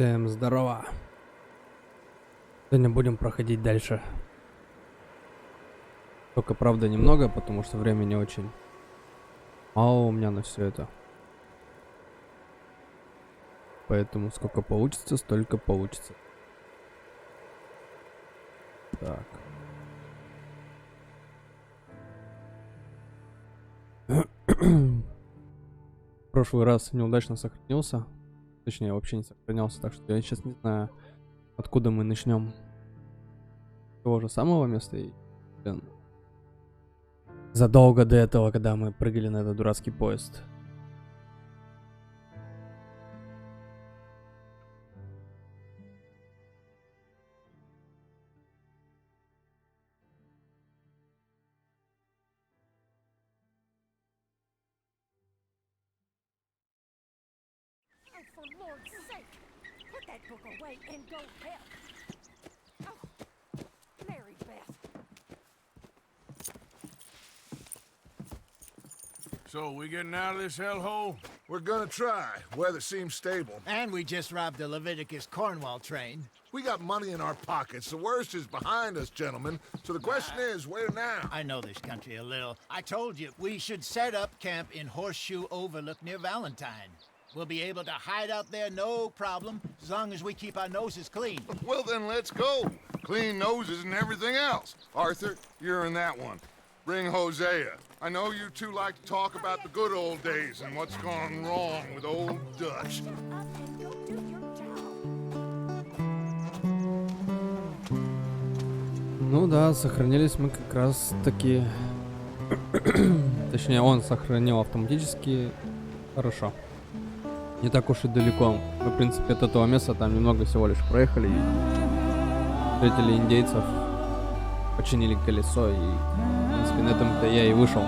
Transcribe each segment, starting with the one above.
Всем здорово. Сегодня будем проходить дальше. Только, правда, немного, потому что времени очень мало у меня на все это. Поэтому сколько получится, столько получится. Так. В прошлый раз неудачно сохранился. Точнее, вообще не сохранялся, так что я сейчас не знаю, откуда мы начнем. С того же самого места и задолго до этого, когда мы прыгали на этот дурацкий поезд. For Lord's sake, put that book away and go help. Oh, Mary Beth. So, we getting out of this hellhole? We're gonna try. Weather seems stable. And we just robbed the Leviticus Cornwall train. We got money in our pockets. The worst is behind us, gentlemen. So the question is, where now? I know this country a little. I told you, we should set up camp in Horseshoe Overlook near Valentine. We'll be able to hide out there, no problem, as long as we keep our noses clean. Well, then let's go. Clean noses and everything else. Arthur, you're in that one. Bring Hosea. I know you two like to talk about the good old days and what's gone wrong with old Dutch. Up and go do your job. Ну да, сохранились мы как раз таки. Точнее, он сохранил автоматически. Хорошо. Не так уж и далеко. Мы, в принципе, от этого места там немного всего лишь проехали и встретили индейцев, починили колесо и, в принципе, на этом-то я и вышел.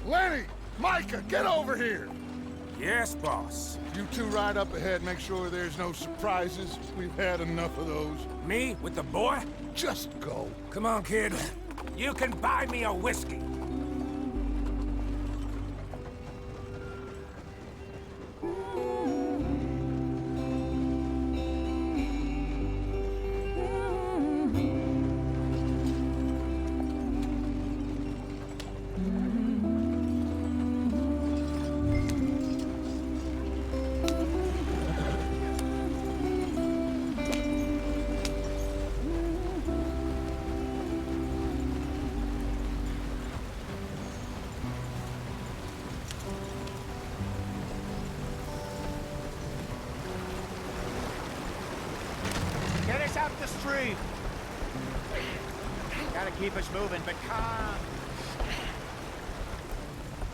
Lenny! Micah, get over here! Yes, boss. You two ride up ahead, make sure there's no surprises. We've had enough of those. Me with the boy? Just go. Come on, kid. You can buy me a whiskey. Get us up the street. Gotta keep us moving, but calm.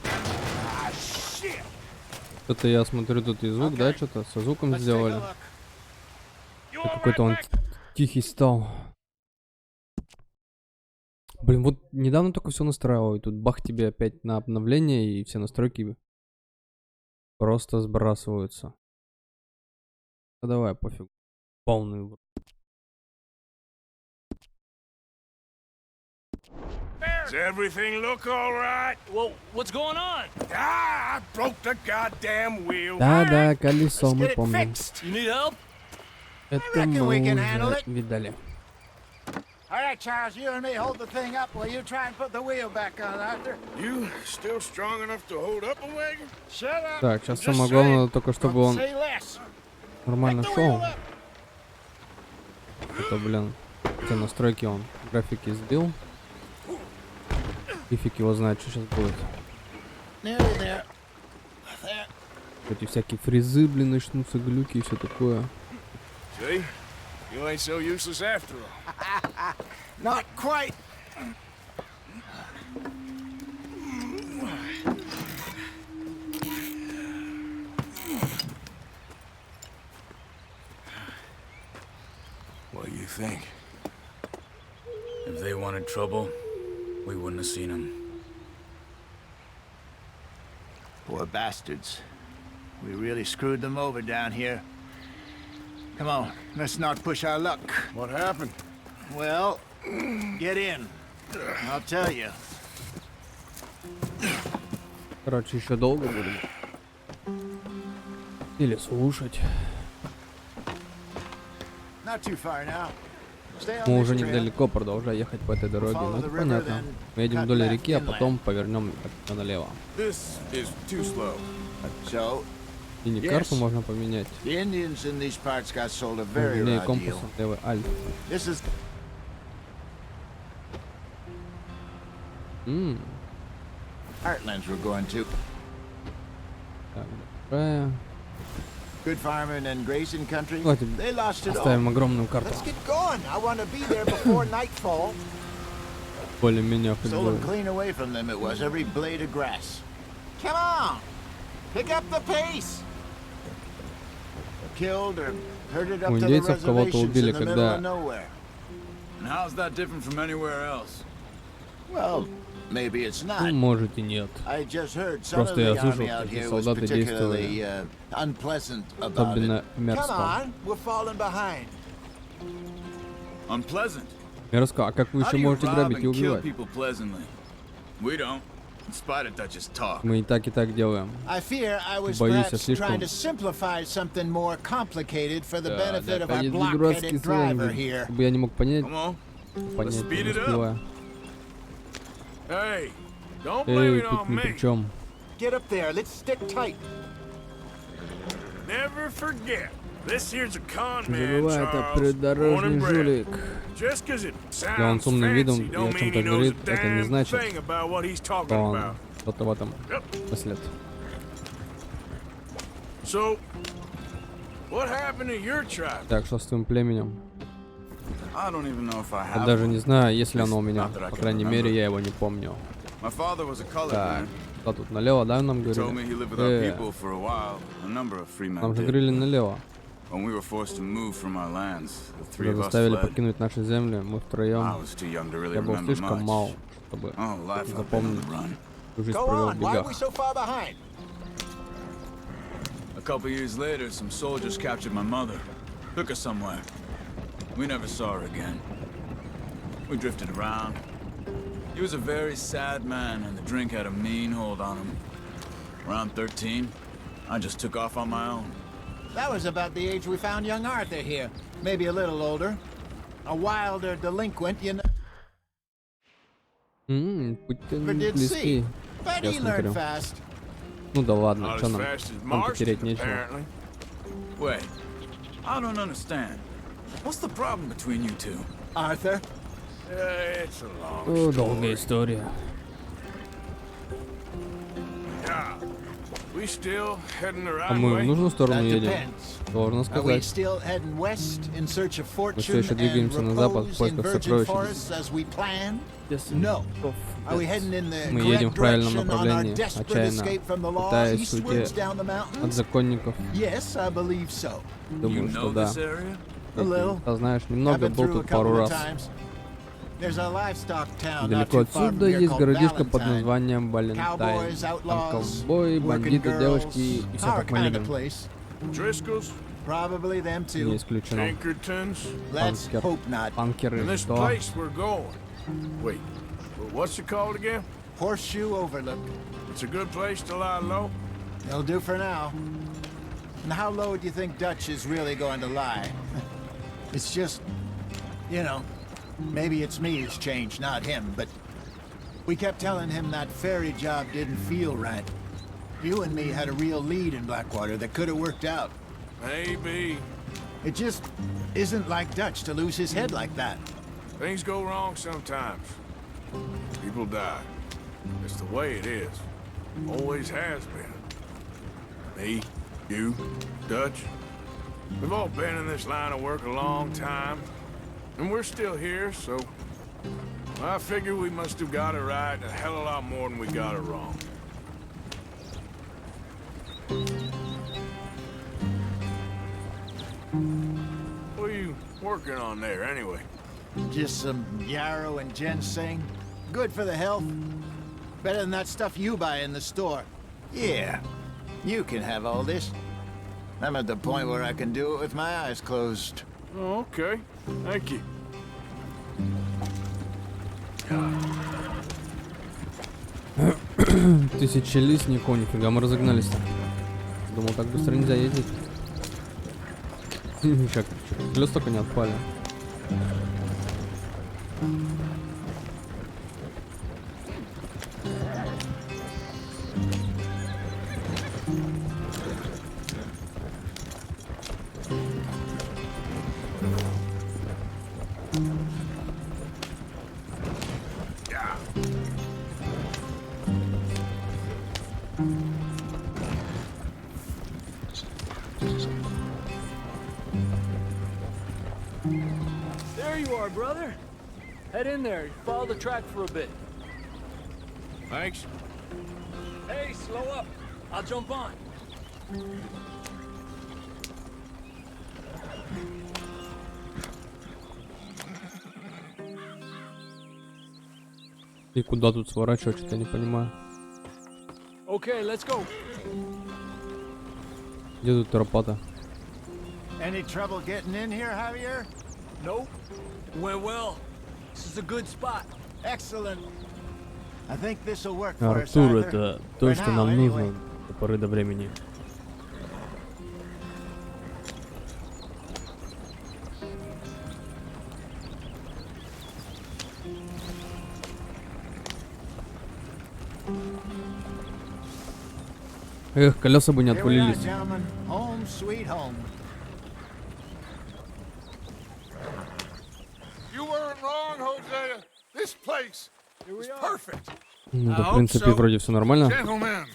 Ah, shit! Что-то я смотрю, тут и звук, да, что-то со звуком сделали. Какой-то он тихий стал. Блин, вот недавно только все настраивал, и тут бах тебе опять на обновление, и все настройки просто сбрасываются. Ну давай, пофиг. Полный. Does everything look all right? Well, what's going on? Ah, I broke the goddamn wheel. Да-да, колесо Let's мы get it помним. fixed. You need help? Это reckon мы we can handle уже it. видали. All right, Charles, you and me hold the thing up while you try and put the wheel back on, Arthur. You still strong enough to hold up a wagon? Shut up. Так, сейчас Just самое saying. главное только, чтобы он Say less. нормально Pick the шел. wheel up. Это, блин, те настройки он графики сбил. И фиг его знает, что сейчас будет. Nearly there. There. Эти всякие фрезы, блин, начнутся, глюки и все такое. See? You ain't so useless after all. Not quite. What do you think? If they wanted trouble, we wouldn't have seen them. Poor bastards. We really screwed them over down here. Come on, let's not push our luck. What happened? Well, get in. I'll tell you. Короче, еще долго будем. Или слушать. Not too far now. Stay on Мы this уже trail. недалеко, продолжая ехать по этой дороге. Ну это понятно. Мы едем вдоль реки, а потом повернем налево. This is too slow. So, И карту можно поменять. the Indians in these parts got sold a very Вернее, raw компас deal. левый альфа. This is Heartlands we're going to. Так, правая. Good farming and grazing country. Давайте They lost it all. оставим огромную карту. Let's get going. I want to be there before nightfall. Более-менее Stolen определенно. clean away from them it was, every blade of grass. Come on! Pick up the pace! Killed or herded up У to the индейцев кого-то reservations убили, in the middle когда- of nowhere. And how's that different from anywhere else? Well, maybe it's Ну, not. может и нет. I just heard some Просто of я the слышал, army out какие here was солдаты particularly unpleasant about Особенно it. Come мерзко. on, we're falling behind. Unpleasant. Мерзко. А как вы How еще do you можете rob грабить и and kill убивать? people pleasantly? We don't. In spite of Dutch's talk. Мы и так делаем. I fear I was Боюсь, я perhaps слишком- trying to simplify something more complicated for the Да, benefit of our это blockheaded дурацкий driver сленг, here. чтобы я не мог понять, Come on. понять speed не it up. успеваю. Hey, don't blame Эй, it тут on ни при me. чем. Get up there, let's stick tight. Never forget. This here's a con man, Забывай, это Charles. Born придорожный and bred. жулик. Just 'cause it Если он sounds с умным видом fancy, и о don't mean чем-то he knows говорит, a это не damn значит, thing about what he's talking что он about. что-то в этом смысле. So, what happened to your tribe? Так, что с твоим племенем? I don't even know if I Я have даже one. не знаю, есть ли оно у меня. Not that I По can крайней мере, remember. я его не помню. My father was a colored Так, man. да, тут налево, да, нам He told me he lived with our говорили? people for a while. A number of free men Нам же did. говорили налево. When we were forced to move from our lands, the three Когда of us заставили fled. покинуть наши земли, мы I втроем. was too young to really Я был remember слишком much. мал, чтобы Oh, life I've been on запомнить. the run. Всю жизнь Go провел в on, why are we бегах. so far behind? A couple years later, some soldiers captured my mother. Took her somewhere. We never saw her again. We drifted around. He was a very sad man, and the drink had a mean hold on him. Around 13, I just took off on my own. That was about the age we found young Arthur here. Maybe a little older. A wilder delinquent, you know. Путь-то Never не did близкий. see. But Я he learned смотрю. fast. Ну да ладно, Not что as нам? fast as Нам Marston, потерять нечего. apparently. Wait, I don't understand. What's the problem between you two? Arthur, It's a long О, долгая story. история. Yeah. We still heading the А right мы в way? нужную сторону that едем? depends. Должен Are we сказать. still heading west in search of Мы все fortune еще and двигаемся на запад в repose in поисках virgin сокровищ. forests as we planned? No. Are we heading in the Мы едем в correct правильном direction on our направлении, desperate отчаянно escape from the law пытаясь eastwards уйти down the от mountains? законников. Yes, I believe so. You Думаю, что know да. this area? A little. Ты знаешь, I've немного been был through a тут пару couple of раз. times. There's a livestock town not Недалеко too far from отсюда here есть called городишко под Valentine. названием Валентайн. Cowboys, Там outlaws, ковбои, working бандиты, girls, девочки и все our как мы kind of любим. place. Driscoll's? Probably them Не too. исключено. Pinkertons? Let's Панкер. hope not. Панкеры, And this что? place we're going. Wait, what's it called again? Horseshoe Overlook. It's a good place to lie low. It'll do for now. And how low do you think Dutch is really going to lie? It's just, you know, maybe it's me who's changed, not him, but we kept telling him that ferry job didn't feel right. You and me had a real lead in Blackwater that could have worked out. Maybe. It just isn't like Dutch to lose his head like that. Things go wrong sometimes. People die. It's the way it is. Always has been. Me, you, Dutch. We've all been in this line of work a long time. And we're still here, so I figure we must have got it right a hell of a lot more than we got it wrong. What are you working on there, anyway? Just some yarrow and ginseng. Good for the health. Better than that stuff you buy in the store. Yeah, you can have all this. I'm at the point where I can do it with my eyes closed. Oh, okay. Thank you. Тысячелистнику, нифига мы разогнались-то. Думал, так быстро нельзя ездить. Сейчас колеса только не отпали. There you are, brother. Head in there. Follow the track for a bit. Thanks. Hey, slow up. I'll jump on. И куда тут сворачивать, что-то не понимаю. Okay, let's go. Где тут тропа-то? Any trouble getting in here, Javier? Nope. Went well. This is a good spot. Excellent. I think this will work for us, Артур, Arthur. это то, For что now, нам anyway. нужно до поры до времени. Эх, колеса бы не Here we are, отвалились. gentlemen. Home sweet home. You weren't wrong, Hosea. This place is perfect. Ну, да, в принципе, вроде все нормально. Gentlemen,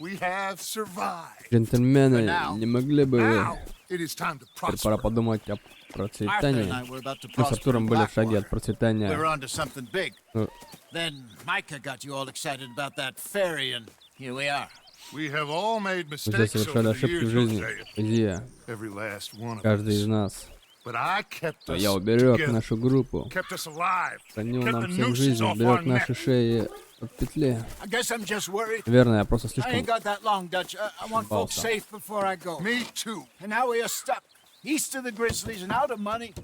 we have survived. Джентльмены, не могли бы вы... Now it is time to Теперь пора prosper. подумать о Arthur and процветании. I were about to Мы с prosper Артуром in были в шаге от Blackwater. We процветания. were on to something big. Ну, Then Micah got you all excited about that ferry, and here we are. We have all made мы все mistakes совершали over the ошибки в years, жизни. Hosea. Где? Every last one of Каждый из us. нас. But I kept Но us я уберег together, нашу группу. kept us alive, Хранил kept нам the всем nooses жизнь. off Уберег our наши neck. шеи от петли. I guess I'm just worried. Верно, я просто I слишком... ain't got that long, Dutch. I want folks Balsa. safe before I go. Me too. And now we are stuck east of the Grizzlies and out of money,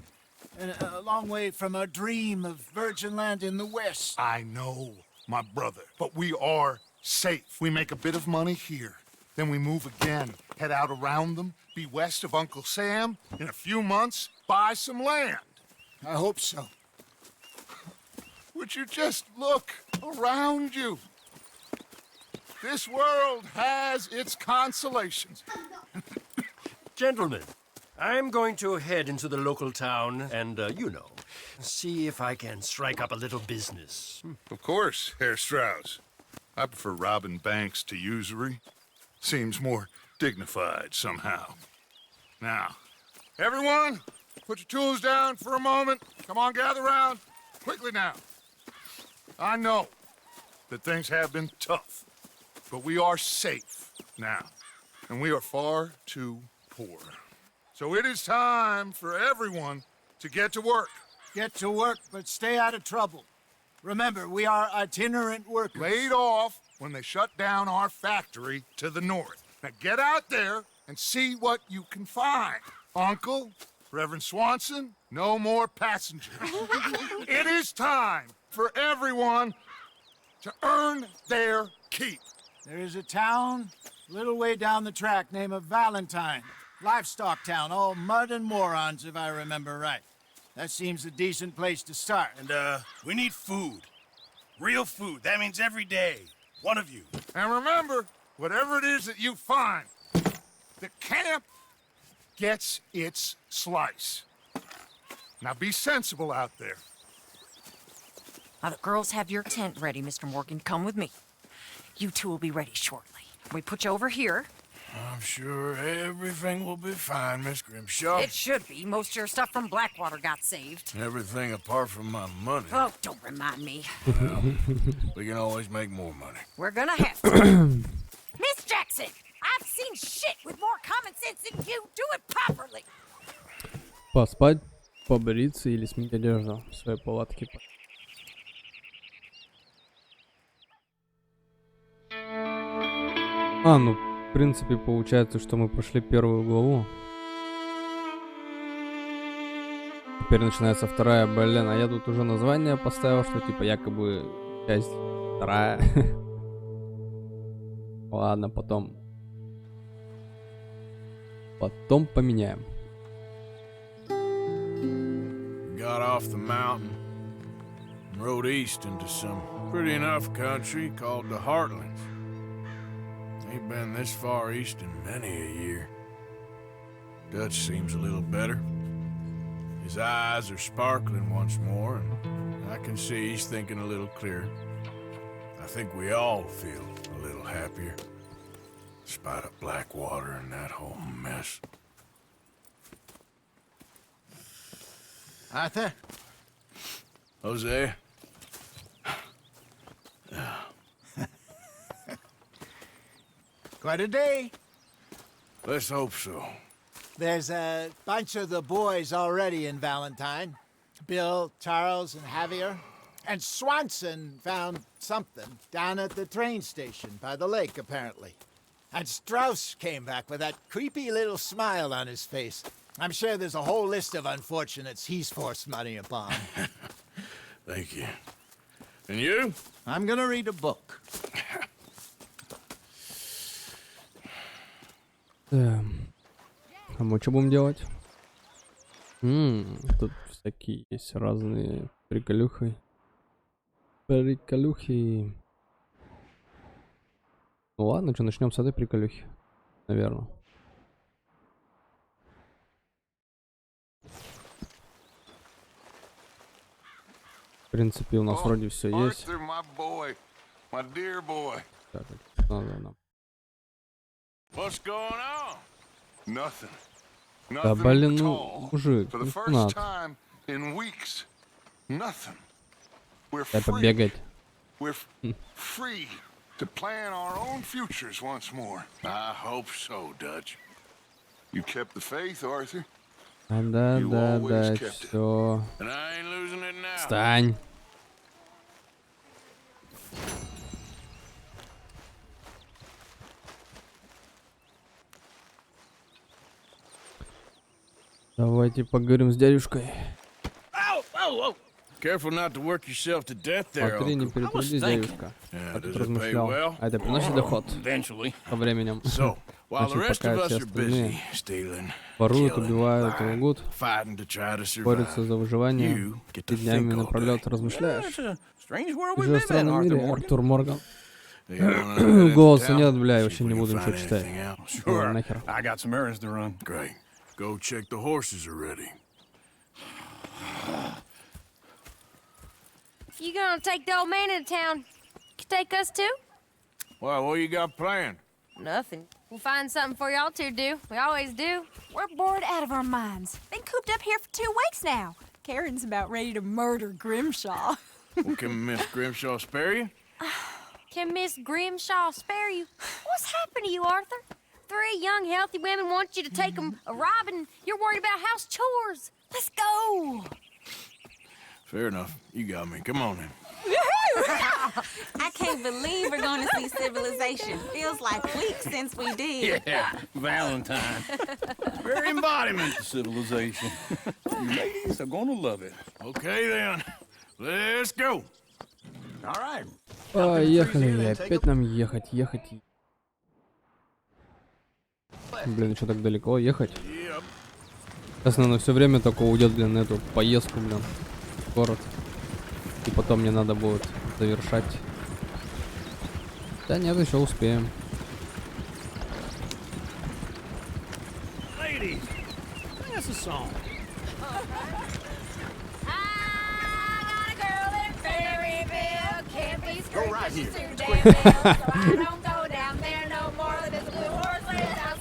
and a long way from our dream of virgin land in the west. I know, my brother, but we are safe. We make a bit of money here. Then we move again, head out around them, be west of Uncle Sam. In a few months, buy some land. I hope so. Would you just look around you? This world has its consolations. Gentlemen, I'm going to head into the local town and, see if I can strike up a little business. Of course, Herr Strauss. I prefer robbing banks to usury. Seems more dignified somehow. Now, everyone, put your tools down for a moment. Come on, gather round. Quickly now. I know that things have been tough, but we are safe now, and we are far too poor. So it is time for everyone to get to work. Get to work, but stay out of trouble. Remember, we are itinerant workers. Laid off when they shut down our factory to the north. Now get out there and see what you can find. Uncle, Reverend Swanson, no more passengers. It is time for everyone to earn their keep. There is a town a little way down the track named Valentine. Livestock town, all mud and morons, if I remember right. That seems a decent place to start. And, we need food. Real food. That means every day. One of you. And remember, whatever it is that you find, the camp gets its slice. Now be sensible out there. Now the girls have your tent ready, Mr. Morgan. Come with me. You two will be ready shortly. We put you over here. I'm sure everything will be fine, Miss Grimshaw. It should be. Most of your stuff from Blackwater got saved. Everything apart from my money. Oh, don't remind me. We can always make more money. We're gonna have to. Miss Jackson, I've seen shit with more common sense than you. Do it properly. Поспать, побриться или сменить одежду в своей палатке. Ну, в принципе, получается, что мы прошли первую главу. Теперь начинается вторая, блин, а я тут уже название поставил, что типа якобы часть вторая. Ладно, потом поменяем. Got off the mountain and rode east into some pretty enough country called the Heartlands. Ain't been this far east in many a year. Dutch seems a little better. His eyes are sparkling once more, and I can see he's thinking a little clearer. I think we all feel a little happier, despite of Blackwater and that whole mess. Arthur? Jose? Quite a day. Let's hope so. There's a bunch of the boys already in Valentine. Bill, Charles, and Javier. And Swanson found something down at the train station by the lake, apparently. And Strauss came back with that creepy little smile on his face. I'm sure there's a whole list of unfortunates he's forced money upon. Thank you. And you? I'm gonna read a book. А мы что будем делать? Тут всякие есть разные приколюхи. Ну ладно, что, начнем с этой приколюхи, наверное. В принципе, у нас вроде все есть. Так, надо нам. What's going on? Nothing. Да, блин, ну, мужик, For the не first надо. time in weeks. Nothing. We're Дай free. побегать. We're free to plan our own futures once more. I hope so, Dutch. You kept the faith, Arthur. Да, все. And I ain't losing it now. Встань. Давайте поговорим с дядюшкой. Careful not to work yourself to death there, Смотри, не Uncle. перетрудись, дядюшка. А тут размышлял. А это приносит доход со временем. So, while the Значит, rest of пока us все are busy остальные stealing, воруют, killing, убивают и lying, лгут, fighting to try to борются survive, за выживание, you get ты to днями think all напролет day. размышляешь. Strange world Ты we живешь в live in, странном Arthur мире, Morgan. Артур Морган. You wanna head into Голоса town? нет, бля, See if вообще we не can буду find ничего читать. anything out. Ой, нахер. I got some errands to run. Great. Go check the horses are ready. You gonna take the old man into town? You take us too? Well, what you got planned? Nothing. We'll find something for y'all to do. We always do. We're bored out of our minds. Been cooped up here for 2 weeks now. Karen's about ready to murder Grimshaw. Well, can Miss Grimshaw spare you? Can Miss Grimshaw spare you? What's happened to you, Arthur? 3 young, healthy women want you to take them a robbing. You're worried about house chores. Let's go. Fair enough. You got me. Come on in. I can't believe we're going to see civilization. Feels like weeks since we did. Yeah, Valentine. Very embodiment of civilization. You ladies are gonna love it. Okay, then. Let's go. All right. Поехали, опять нам ехать. Блин, что так далеко ехать? Сейчас, наверное, все время только уйдет, блин, на эту поездку, блин, в город. И потом мне надо будет завершать. Да нет, еще успеем. Ladies, sing us a song. Go right here. I don't go down there no more. There's a blue horse laid down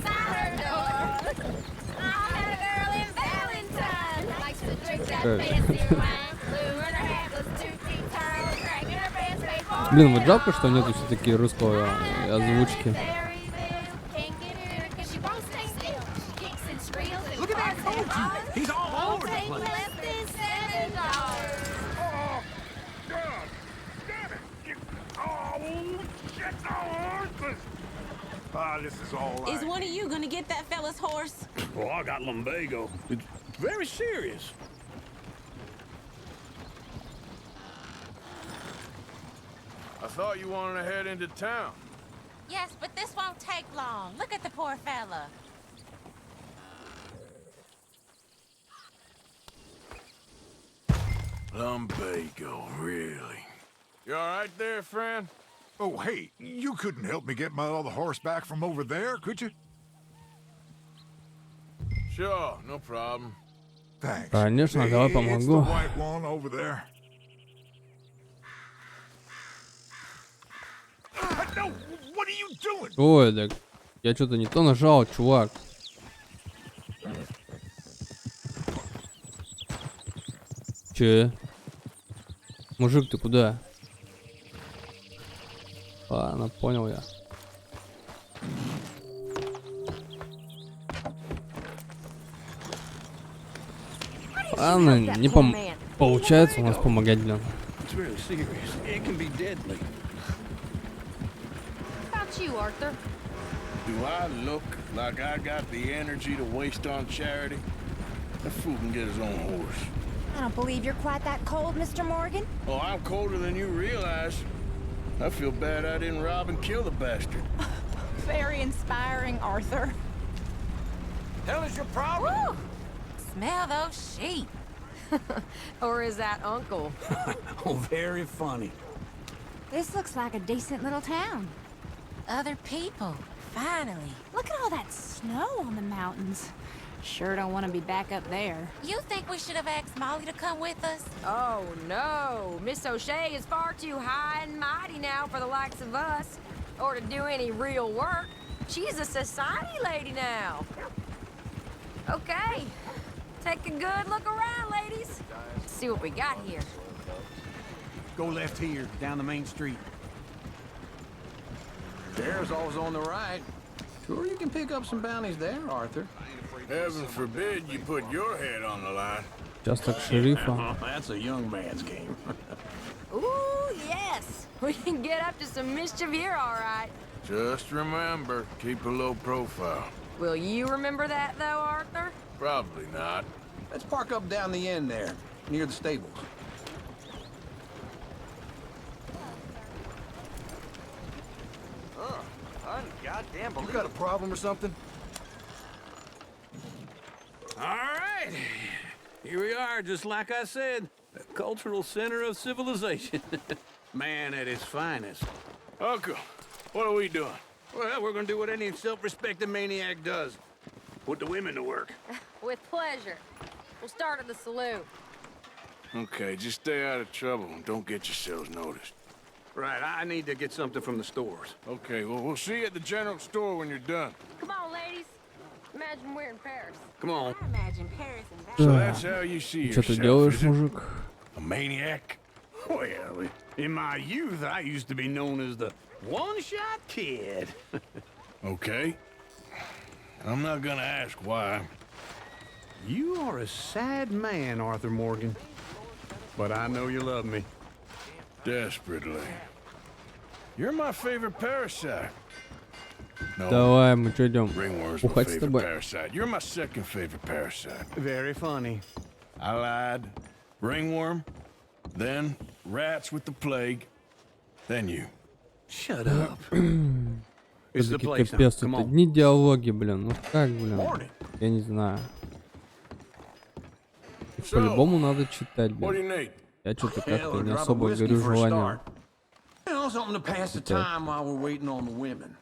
Блин, вот жалко, что нету все-таки русского озвучки. Is one of you gonna get that fella's horse? Well, I got lumbago. It's very serious. I thought you wanted to head into town. Yes, but this won't take long. Look at the poor fella. Lumbago, really? You all right there, friend? Oh, hey, you couldn't help me get my other horse back from over there, could you? Sure, no problem. Thanks. Конечно, давай It's the помогу. white one over there. No, what are you doing? Ой, так я что-то не то нажал, чувак. Че? Мужик, ты куда? Ладно, понял я. Ладно, не получается у нас помогать, блин. It's really serious. It can be deadly. How about you, Arthur? Do I look like I got the energy to waste on charity? That fool can get his own horse. I don't believe you're quite that cold, Mr. Morgan. Oh, I'm colder than you realize. I feel bad I didn't rob and kill the bastard. Very inspiring, Arthur. Hell is your problem? Woo! Smell those sheep. Or is that Uncle? Oh, very funny. This looks like a decent little town. Other people. Finally. Look at all that snow on the mountains. Sure don't want to be back up there. You think we should have asked Molly to come with us? Oh, no. Miss O'Shea is far too high and mighty now for the likes of us. Or to do any real work. She's a society lady now. Okay. Take a good look around, ladies. See what we got here. Go left here, down the main street. There's always on the right. Sure, you can pick up some bounties there, Arthur. Heaven forbid you put your head on the line. Участок шерифа. That's a young man's game. Ooh, yes. We can get up to some mischief here, all right. Just remember, keep a low profile. Will you remember that, though, Arthur? Probably not. Let's park up down the end there, near the stables. Goddamn, you got a problem or something? All right. Here we are, just like I said. The cultural center of civilization. Man at his finest. Uncle, what are we doing? Well, we're gonna do what any self-respecting maniac does. Put the women to work. With pleasure. We'll start at the saloon. Okay, just stay out of trouble and don't get yourselves noticed. Right, I need to get something from the stores. Okay, well, we'll see you at the general store when you're done. Come on, ladies. Imagine we're in Paris. Come on. I imagine Paris and that. So that's how you see Что ты yourself, делаешь, is it? мужик? A maniac? Well, in my youth, I used to be known as the one-shot kid. Okay. I'm not gonna ask why. You are a sad man, Arthur Morgan. But I know you love me. Desperately. You're my favorite parasite. No, Давай, мы что идем? ringworm's my Бухать с favorite тобой. parasite. You're my second favorite parasite. Very funny. I lied. Ringworm, then rats with the plague, then you. Shut up. It's the Все-таки place now. капец, Come тут on. одни диалоги, блин. Ну как, блин? Morning. Я не знаю. По-любому надо читать, What do блин. you need? Я что-то Hell, как-то a не drop of особо whiskey горю for a желанием. start. You know, something to pass the time while we're waiting on the women.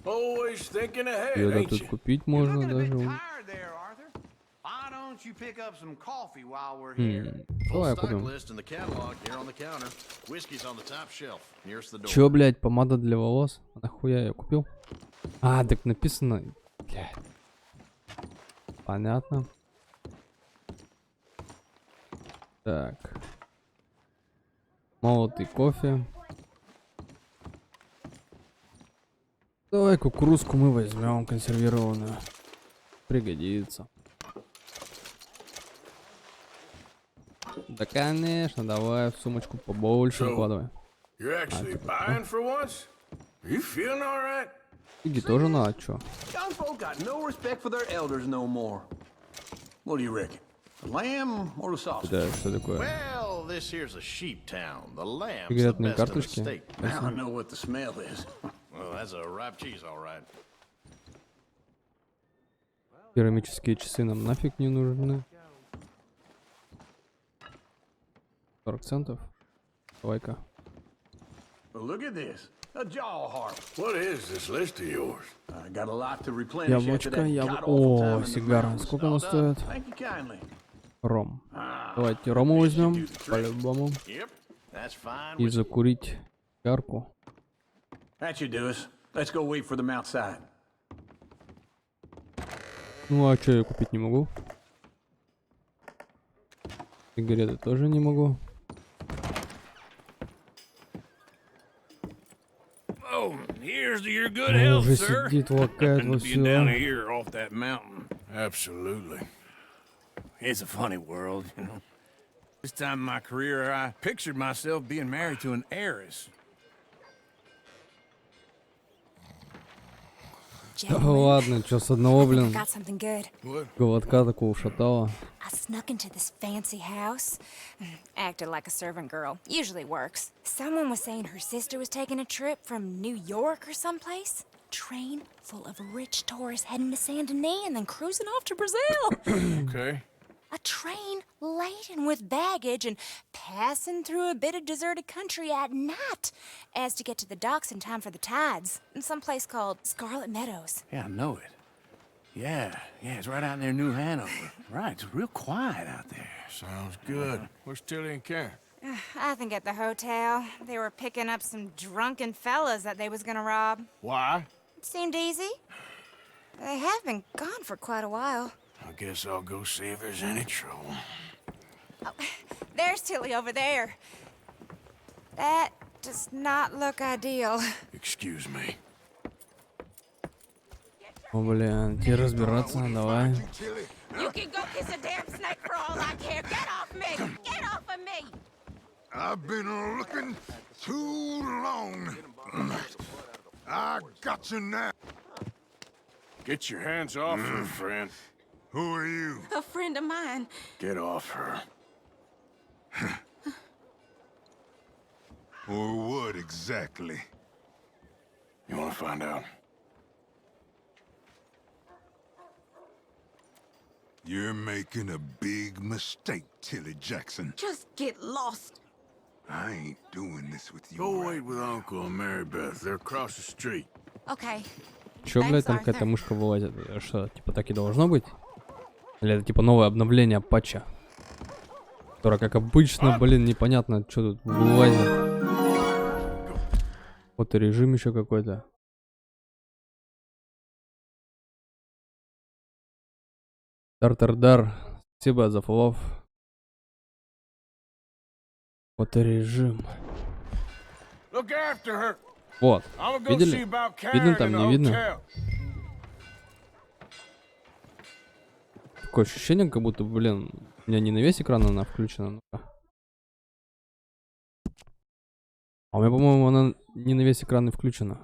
Always thinking ahead, Йода ain't тут you? купить можно даже. tired there, Arthur. Why don't you pick up some coffee while we're here? Давай Stock купим. list in the catalog here on the counter. Whiskey's on the top shelf, nearest the door. Чё, блядь, помада для волос? А нахуя я купил? А, так написано. Блядь. Понятно. Так. Молотый кофе. Давай кукурузку мы возьмем консервированную. Пригодится. Да конечно, давай в сумочку побольше накладывай. Иди тоже надо, чё? Young folk got no respect for their elders no more. What do you reckon? The lamb or the sausage? Да, что такое? Well, this here's a sheep town. The lamb's the Сигаретные best in the карточки. state. Now I know what the smell is. Well, that's a ripe cheese, all right. Керамические часы нам нафиг не нужны. 40 центов. Давай-ка. Well, look at this. A jaw harp. What is this list of yours? I got a lot to replenish after Яблочко, that яблоко. god-awful time О, in the сигара. mountains. Сколько она All done. стоит? Thank you kindly. Ром. Давайте рому возьмем. По-любому. Yep, that's fine. И закурить сигарку. That should do us. Let's go wait for them outside. Ну а что я купить не могу? Сигареты тоже не могу. Oh, here's to your good Он health, уже sir. сидит, лакает во Being down все. here off that mountain. Absolutely. It's a funny world, you know. This time in my career, I pictured myself being married to an heiress. Ладно, что с одного, блин, Got something good. голодка такого ушатала. I snuck into this fancy house. Acted like a servant girl. Usually works. Someone was saying her sister was taking a trip from New York or someplace. Train full of rich tourists heading to Saint Denis and then cruising off to Brazil. Okay. A train laden with baggage and passing through a bit of deserted country at night as to get to the docks in time for the tides in some place called Scarlet Meadows. Yeah, I know it. Yeah, it's right out near New Hanover. Right, it's real quiet out there. Sounds good. Where's Tilly and Karen? I think at the hotel. They were picking up some drunken fellas that they was gonna rob. Why? It seemed easy. They have been gone for quite a while. I guess I'll go see if there's any trouble. Oh, there's Tilly over there. That does not look ideal. Excuse me. О, блин, тебе разбираться, давай. You can go kiss a damn snake for all I care. Get off me! Get off of me! I've been looking too long. I got you now. Get your hands off her, friend. Who are you? A friend of mine. Get off her. Or what exactly? You want to find out? You're making a big mistake, Tilly Jackson. Just get lost. I ain't doing this with you. Go wait with Uncle and Mary Beth. They're across the street. Okay. Чё, блядь, там какая-то мышка вылазит? Что, типа так и должно быть? Или это типа новое обновление патча? Которое, как обычно, блин, непонятно, что тут вылазит. Вот и режим еще какой-то. Тартардар. Спасибо за фоллов. Вот и режим. Вот. Видели? Видно там, не видно? Такое ощущение, как будто, блин, у меня не на весь экран она включена. А у меня, по-моему, она не на весь экран и включена.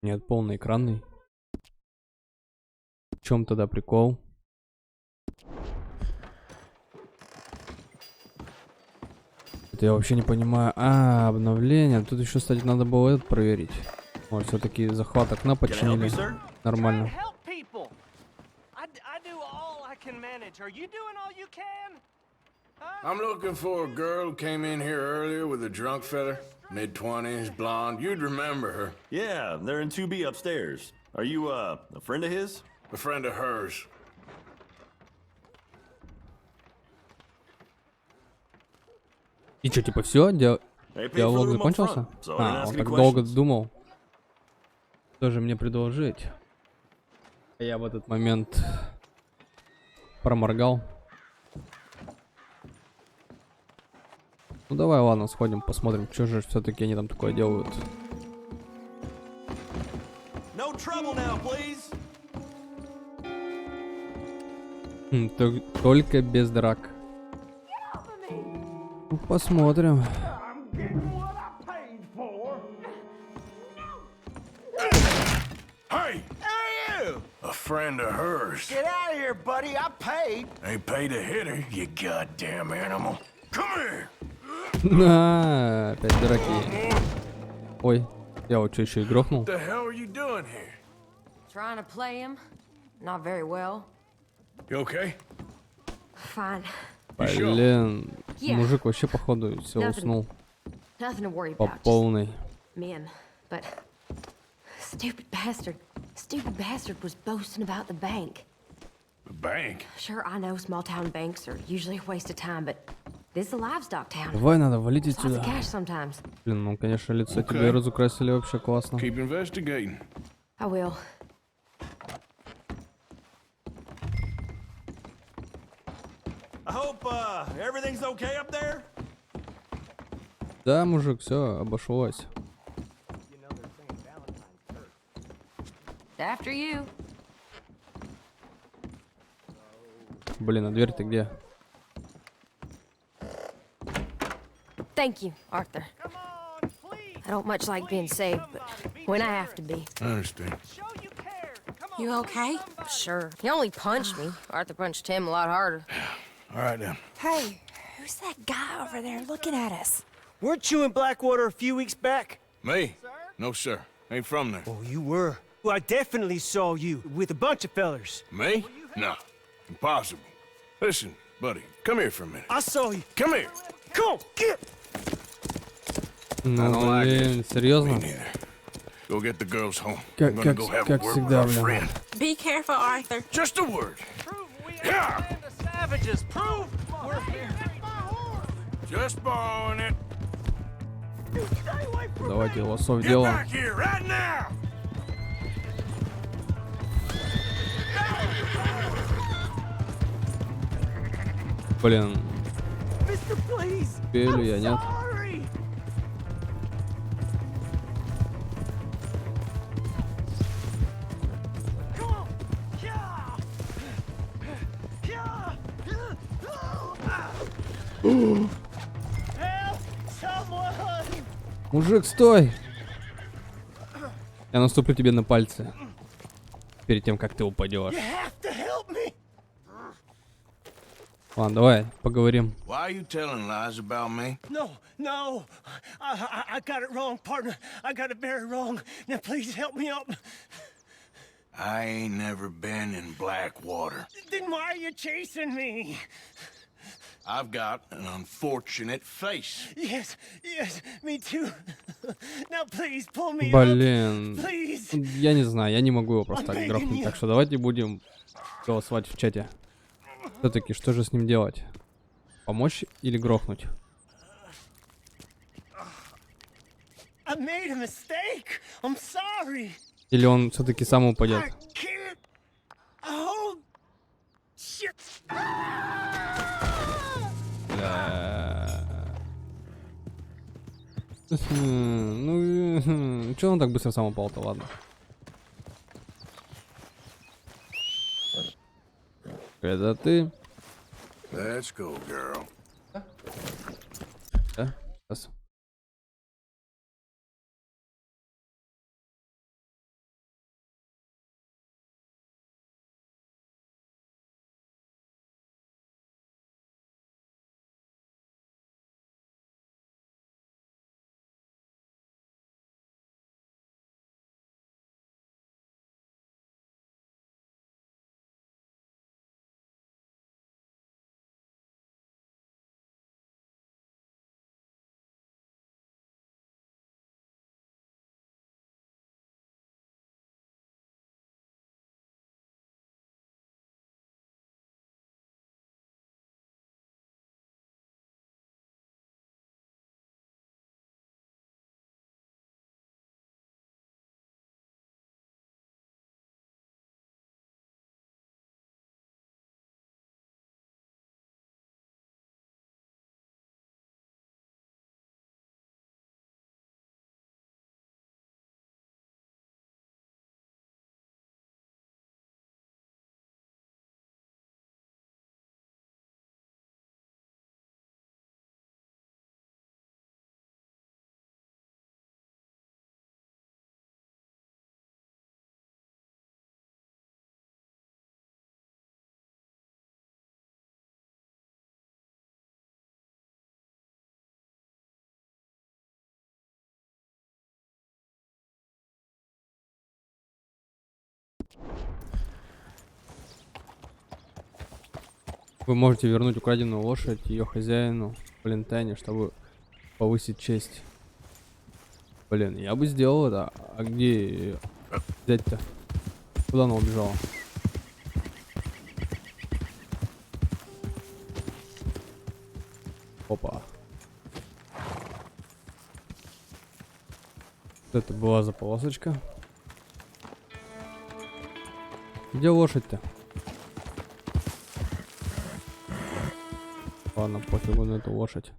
Нет, полный экранный. В чем тогда прикол? Это я вообще не понимаю. А, обновление. Тут еще, кстати, надо было это проверить. Вот, все-таки захват окна починили. Нормально. I'm looking for a girl who came in here earlier with a drunk fella. Mid-20s, blonde. You'd remember her. Yeah, they're in 2B upstairs. Are you, a friend of his? A friend of hers. И что, типа, все? Диалог закончился? А, он так долго думал. Что же мне предложить? Я в этот момент проморгал. Ну давай, ладно, сходим, посмотрим, что же все-таки они там такое делают. No trouble now, please. Только без драк. Ну, посмотрим. Hey! A friend of hers. Get out of here, buddy. I paid. Ain't paid to hit her, you goddamn animal. Come here! На, опять дураки. Ой, я вот что еще и грохнул. What the hell are you doing here? Trying to play him. Not very well. You okay? Fine. Блин, Yeah. мужик вообще походу все уснул. Nothing to worry По about. Just полной. men. But stupid bastard was boasting about the bank. The bank? Sure, I know small town banks are usually a waste of time, but this is a livestock town. Давай, надо валить Lots отсюда. of cash sometimes. Блин, ну конечно лицо тебе разукрасили вообще классно. Keep investigating. I will. I hope everything's okay up there. Да, мужик, все обошлось. After you. Блин, а дверь-то где? Thank you, Arthur. I don't much like being saved, but when I have to be. I understand. You okay? Sure. He only punched me. Arthur punched him a lot harder. All right, then. Hey, who's that guy over there looking at us? Weren't you in Blackwater a few weeks back? Me? No, sir. Ain't from there. Oh, you were. Well, I definitely saw you with a bunch of fellers. Me? No. Impossible. Listen, buddy, come here for a minute. I saw you. Come here. Come on, get. Ну, блин, серьезно? Go get the girls home. Как- I'm gonna go как- have a как word with всегда, our блин. friend. Be careful, Arthur. Just a word. Yeah. Savages, prove we're here. Just borrowing it. Давайте лосов Get делаем. back here right now. Блин, Mister, please. успею ли я, нет? Sorry. Come on. Yeah. Yeah. Help someone. Мужик, стой! Я наступлю тебе на пальцы. Перед тем, как ты упадешь. You have to help me. Ладно, давай, поговорим. Why are you telling lies about me? No, no. I got it wrong, partner. I got it very wrong. Now please help me up. I ain't never been in Blackwater. Then why are you chasing me? I've got an unfortunate face. Yes, me too. Now please pull me Блин, up. Please. я не знаю, я не могу его просто так грохнуть. Так что давайте будем голосовать в чате. Все-таки, что же с ним делать? Помочь или грохнуть? I made a mistake. I'm sorry. Или он все-таки сам упадет? I can't. Oh, shit. Ну, че он так быстро сам упал-то, ладно. Это ты? Let's go, girl. Да? Сейчас. Вы можете вернуть украденную лошадь ее хозяину в Валентайне, чтобы повысить честь. Блин, я бы сделал это. А где ее взять-то? Куда она убежала? Опа. Что это была за полосочка? Где лошадь-то? Ладно, пофигу на эту лошадь.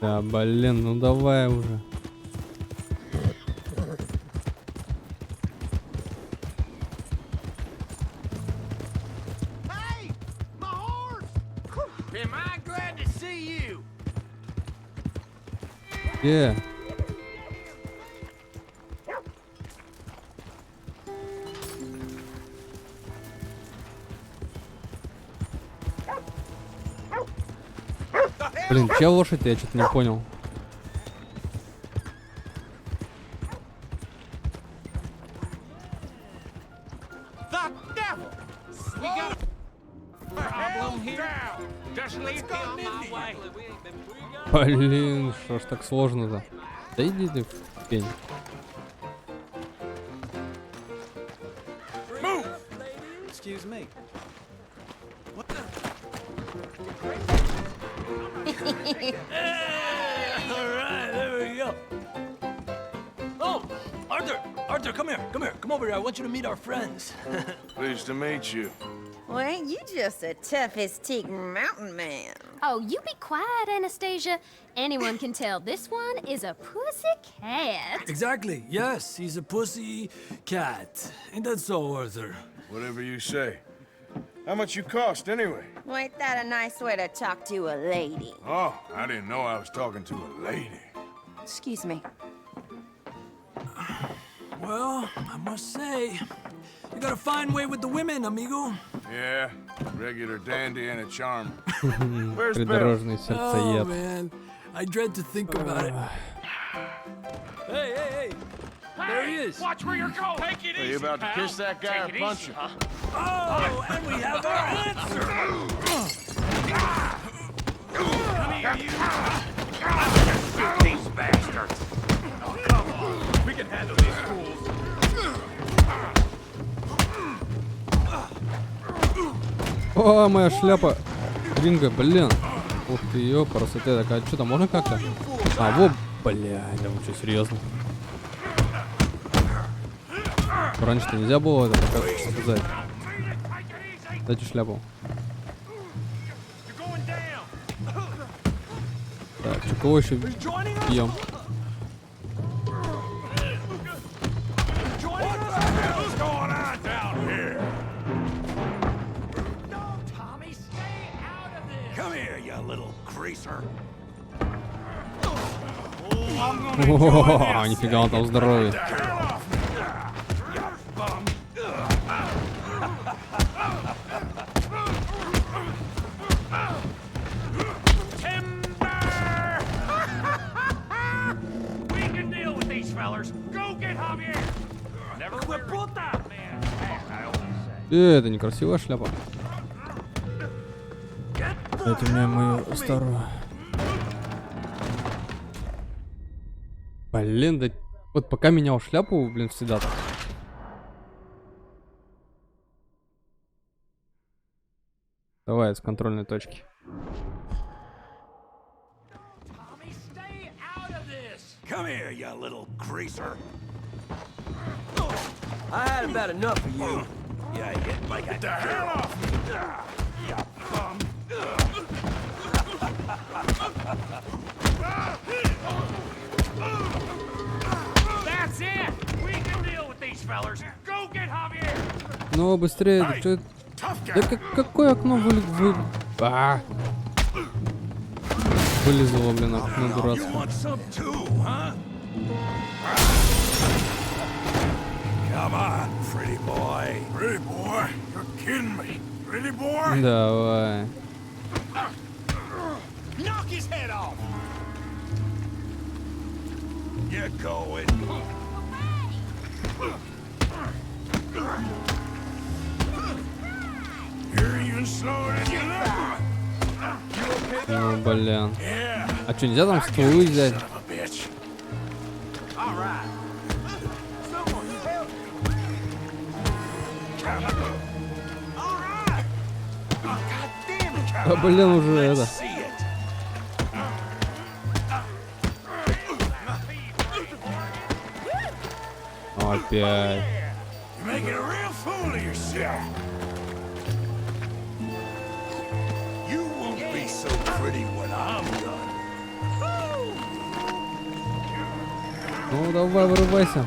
Да, блин, ну давай уже. Где? Блин, чья лошадь, я что-то не понял. Блин, что ж так сложно-то? Да иди ты в пень. Excuse me. Alright, there we go. Oh, Arthur, come here, come over here. I want you to meet our friends. Pleased to meet you. Well, ain't you just a tough-as-teak mountain man? Oh, you be quiet, Anastasia. Anyone can tell this one is a pussy cat. Exactly, yes, he's a pussy cat. Ain't that so, Arthur? Whatever you say. How much you cost, anyway? Well, ain't that a nice way to talk to a lady? Oh, I didn't know I was talking to a lady. Excuse me. Well, I must say, you got a fine way with the women, amigo. Yeah, regular dandy and a charm. Where's Bill? Придорожный Oh, сердцеед. man, I dread to think about it. Hey! There he is. Watch where you're going. Take it Are easy, you about to pal. kiss that guy or Take it punch easy, him? Oh, and we have our answer. Come here, you. Shoot these bastards. Oh, come on. We can handle these fools. О, моя шляпа. Ринга, блин. Ух ты, ее красота такая. Что там, можно как-то? А, вот, блядь, да вы что, серьезно? Раньше-то нельзя было это как сказать. Дайте шляпу. Так, что, кого еще бьем? О, нифига он там здоровый. Это некрасивая шляпа. Дайте мне мою старую. Блин, да вот пока менял шляпу, блин, всегда так. Давай с контрольной точки. Come here, you little greaser. I had about enough of you. Yeah, you get like a... the hell off! You bum! fellers. Go get Javier. Ну, быстрее. Hey, Чё... tough guy. Да какое окно вылезло, блин, окно You дурацкое. want some too, huh? Come on, pretty boy. Pretty boy? You're kidding me. Pretty boy? Давай. Knock his head off. You're going. You're even slower than you look. Ну, блин. Yeah. А что, нельзя там стволы взять? Son of a bitch. All right. Someone help me. All right. Oh, God damn it. А, блин, уже это. See it. Опять. You're making a real fool of yourself. You won't be so pretty when I'm done. Ну, давай, вырубайся.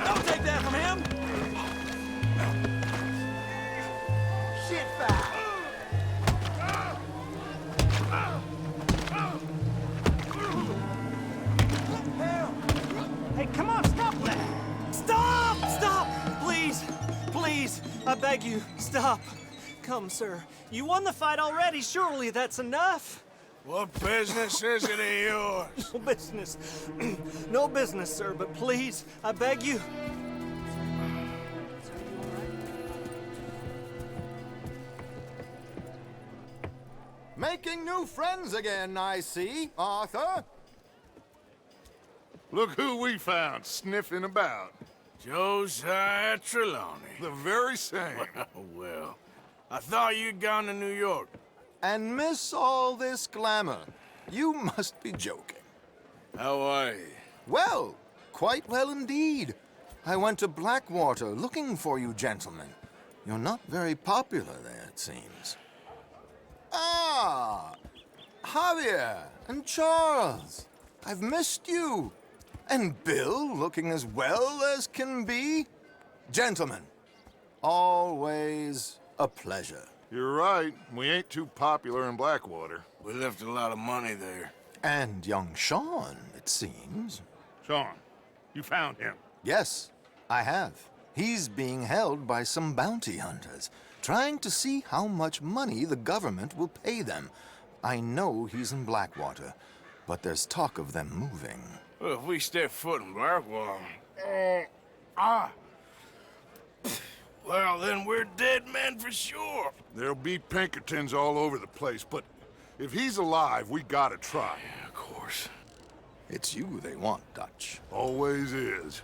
Don't take that from him. Shit fire. Hey, come on, stop that! Stop! Stop! Please! Please! I beg you, stop! Come, sir. You won the fight already. Surely that's enough. What business is it of yours? No business. No business, sir, but please, I beg you. Making new friends again, I see, Arthur. Look who we found sniffing about. Josiah Trelawney. The very same. Well, I thought you'd gone to New York. And miss all this glamour. You must be joking. How are you? Well, quite well indeed. I went to Blackwater looking for you gentlemen. You're not very popular there, it seems. Ah! Javier and Charles. I've missed you. And Bill looking as well as can be. Gentlemen, always a pleasure. You're right. We ain't too popular in Blackwater. We left a lot of money there. And young Sean, it seems. Sean, you found him. Yes, I have. He's being held by some bounty hunters, trying to see how much money the government will pay them. I know he's in Blackwater, but there's talk of them moving. Well, if we step foot in Blackwater... Well, then we're dead men for sure. There'll be Pinkertons all over the place, but if he's alive, we gotta try. Yeah, of course. It's you they want, Dutch. Always is.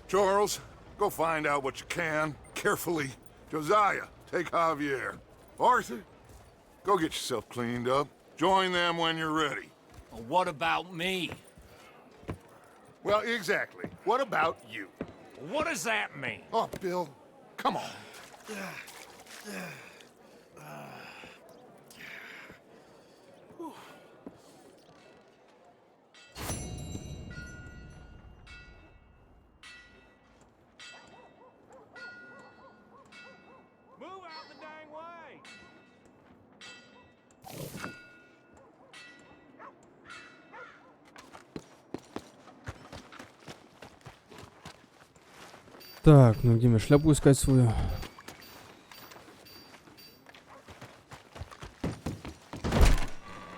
Charles, go find out what you can, carefully. Josiah, take Javier. Arthur, go get yourself cleaned up. Join them when you're ready. Well, what about me? Well, exactly. What about you? What does that mean? Oh, Bill, come on. Move out the dang way! Так, ну где мне шляпу искать свою?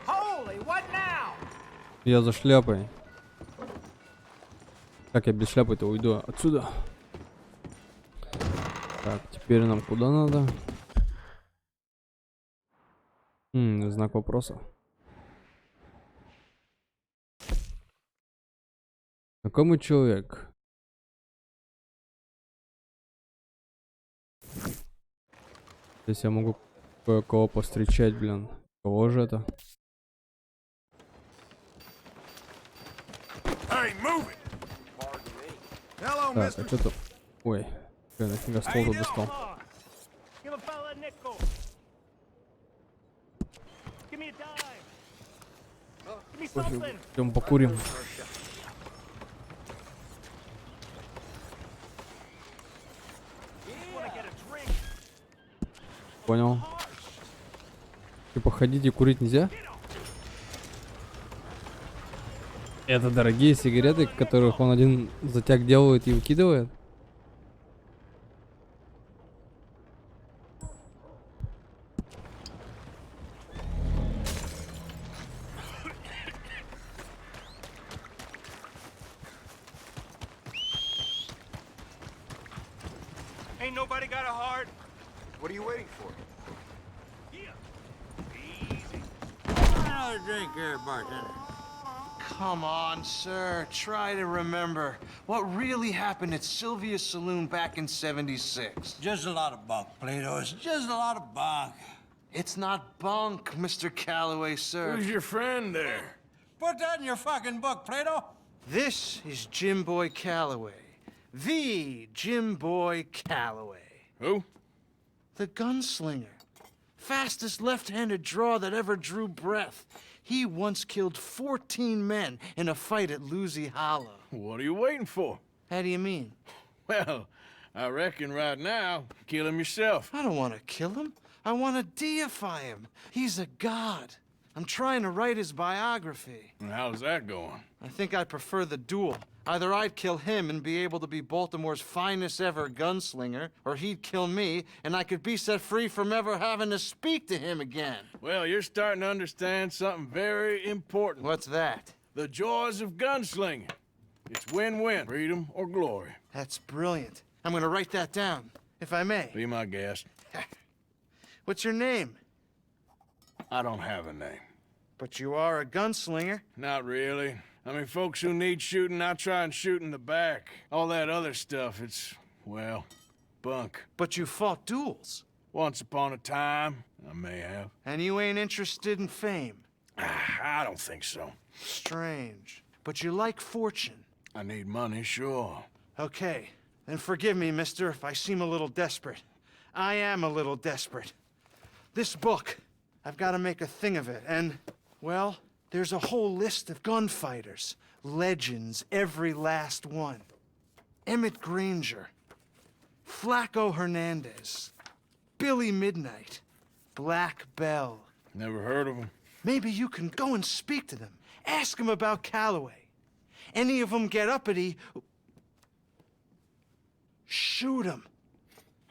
Holy, what now? Я за шляпой. Как я без шляпы-то уйду отсюда? Так, теперь нам куда надо? Знак вопроса. Знакомый человек. Здесь я могу кое-кого повстречать, блин. Кого же это? Так, а что тут? Ой, я нафига стол тут достал. Пойдем покурим. понял. Типа ходить и курить нельзя? Это дорогие сигареты, которых он один затяг делает и выкидывает? Ain't nobody got a heart. What are you waiting for? Another drink here, bartender. Come on, sir. Try to remember what really happened at Sylvia's Saloon back in '76. Just a lot of bunk, Plato. It's just a lot of bunk. It's not bunk, Mr. Calloway, sir. Who's your friend there? Put that in your fucking book, Plato. This is Jim Boy Calloway. The Jim Boy Calloway. Who? The gunslinger. Fastest left-handed draw that ever drew breath. He once killed 14 men in a fight at Lucy Hollow. What are you waiting for? How do you mean? Well, I reckon right now, kill him yourself. I don't want to kill him. I want to deify him. He's a god. I'm trying to write his biography. And how's that going? I think I prefer the duel. Either I'd kill him and be able to be Baltimore's finest ever gunslinger, or he'd kill me and I could be set free from ever having to speak to him again. Well, you're starting to understand something very important. What's that? The joys of gunslinging. It's win-win, freedom or glory. That's brilliant. I'm gonna write that down, if I may. Be my guest. What's your name? I don't have a name. But you are a gunslinger. Not really. I mean, folks who need shooting, I try and shoot in the back. All that other stuff, it's, well, bunk. But you fought duels. Once upon a time, I may have. And you ain't interested in fame. I don't think so. Strange. But you like fortune. I need money, sure. Okay, then forgive me, mister, if I seem a little desperate. I am a little desperate. This book, I've got to make a thing of it, and, well, there's a whole list of gunfighters. Legends, every last one. Emmett Granger, Flaco Hernandez, Billy Midnight, Black Bell. Never heard of him. Maybe you can go and speak to them. Ask them about Calloway. Any of them get uppity, shoot them.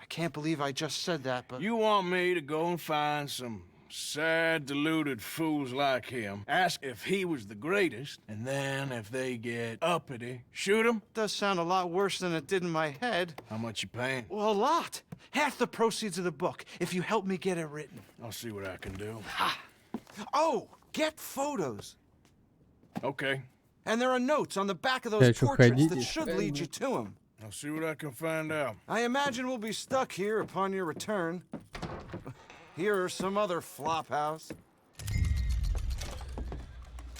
I can't believe I just said that, but... You want me to go and find some sad, deluded fools like him, ask if he was the greatest, and then if they get uppity, shoot him? Does sound a lot worse than it did in my head. How much you paying? Well, a lot. Half the proceeds of the book, if you help me get it written. I'll see what I can do. Ha! Oh, get photos. Okay. And there are notes on the back of those portraits that should lead you to him. I'll see what I can find out. I imagine we'll be stuck here upon your return. Here or some other flop house.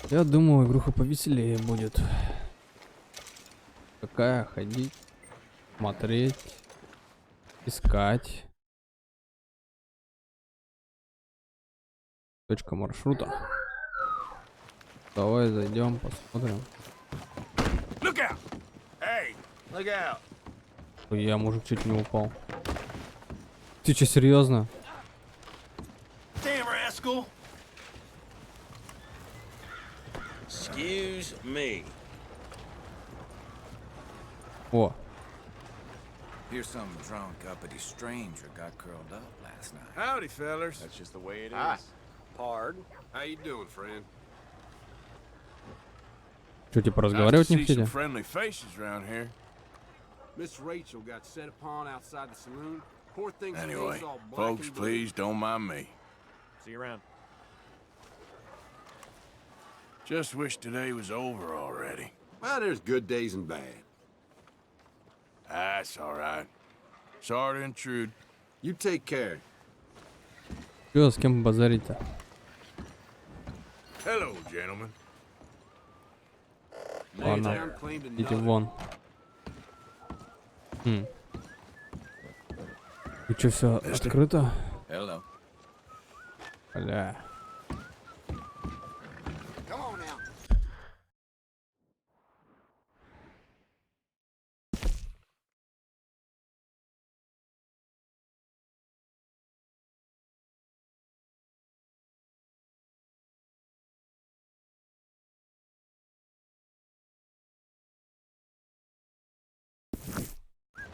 Я думаю, игруха повеселее будет. Какая? Ходить, смотреть, искать. Точка маршрута. Давай зайдем, посмотрим. Look out! Hey, look out! Я, мужик, чуть не упал. Ты че, серьезно? Damn rascal! Excuse me. О. Here's some drunk uppity stranger got curled up last night. Howdy, fellers. That's just the way it is. Hi. Pard. How you doing, friend? Что, типа разговаривать не хотите? Friendly faces around here. Miss Rachel got set upon outside the saloon. Poor thing's Anyway, face all black folks, and blue. please don't mind me. See you around. Just wish today was over already. Well, there's good days and bad. That's all right. Sorry to intrude. You take care. Чё, с кем базарить-то? Hello, gentlemen. Ладно, идите вон. И что, все открыто? Hello. Бля.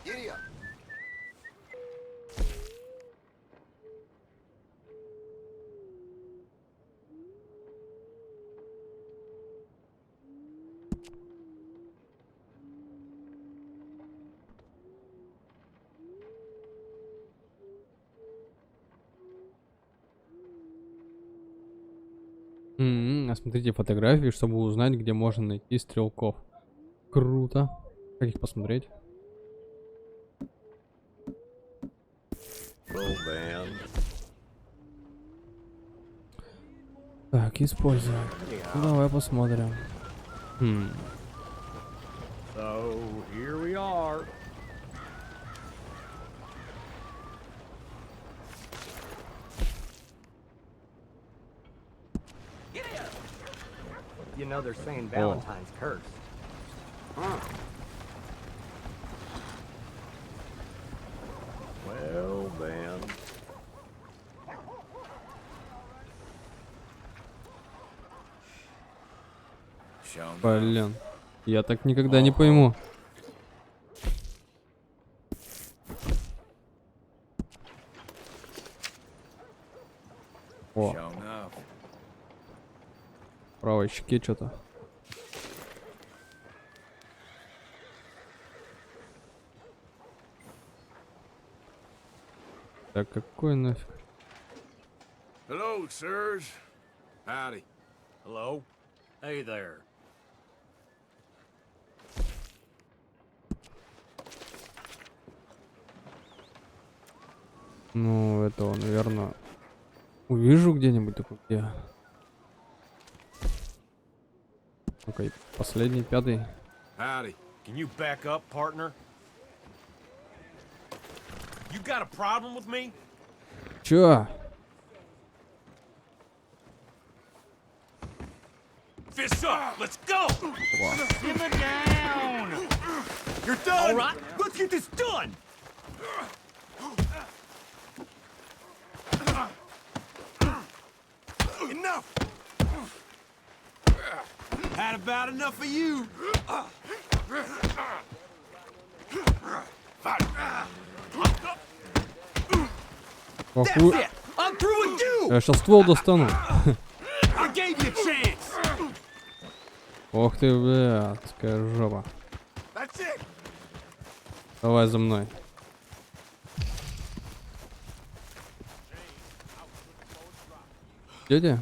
Giddy up. Осмотрите фотографии, чтобы узнать, где можно найти стрелков. Круто. Как их посмотреть? Так, используем. Давай посмотрим. So, here we are. You know they're saying Valentine's cursed. Huh. Well, then. Блин, я так никогда не пойму. О. В правой щеке что-то. Так, какой нафиг? Hello, sirs. Howdy. Hello? Hey there. Ну, этого, наверное, увижу где-нибудь такой, где. Okay, последний, пятый. Howdy. Can you back up, partner? You got a problem with me? Чё? Fists up! Let's go! Simmer down! You're done! All right, let's get this done! Enough! Had about enough of you. Оху... Я сейчас ствол достану. Ох ты, блядская жопа. Давай за мной. Дядя?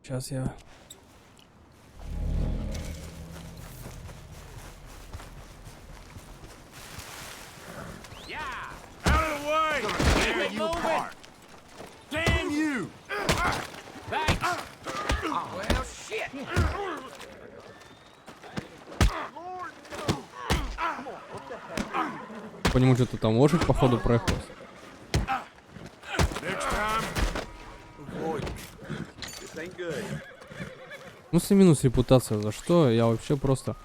Сейчас я... По нему что-то там лошадь, походу, проехалась. Ну, с минус репутация, за что? Я вообще просто...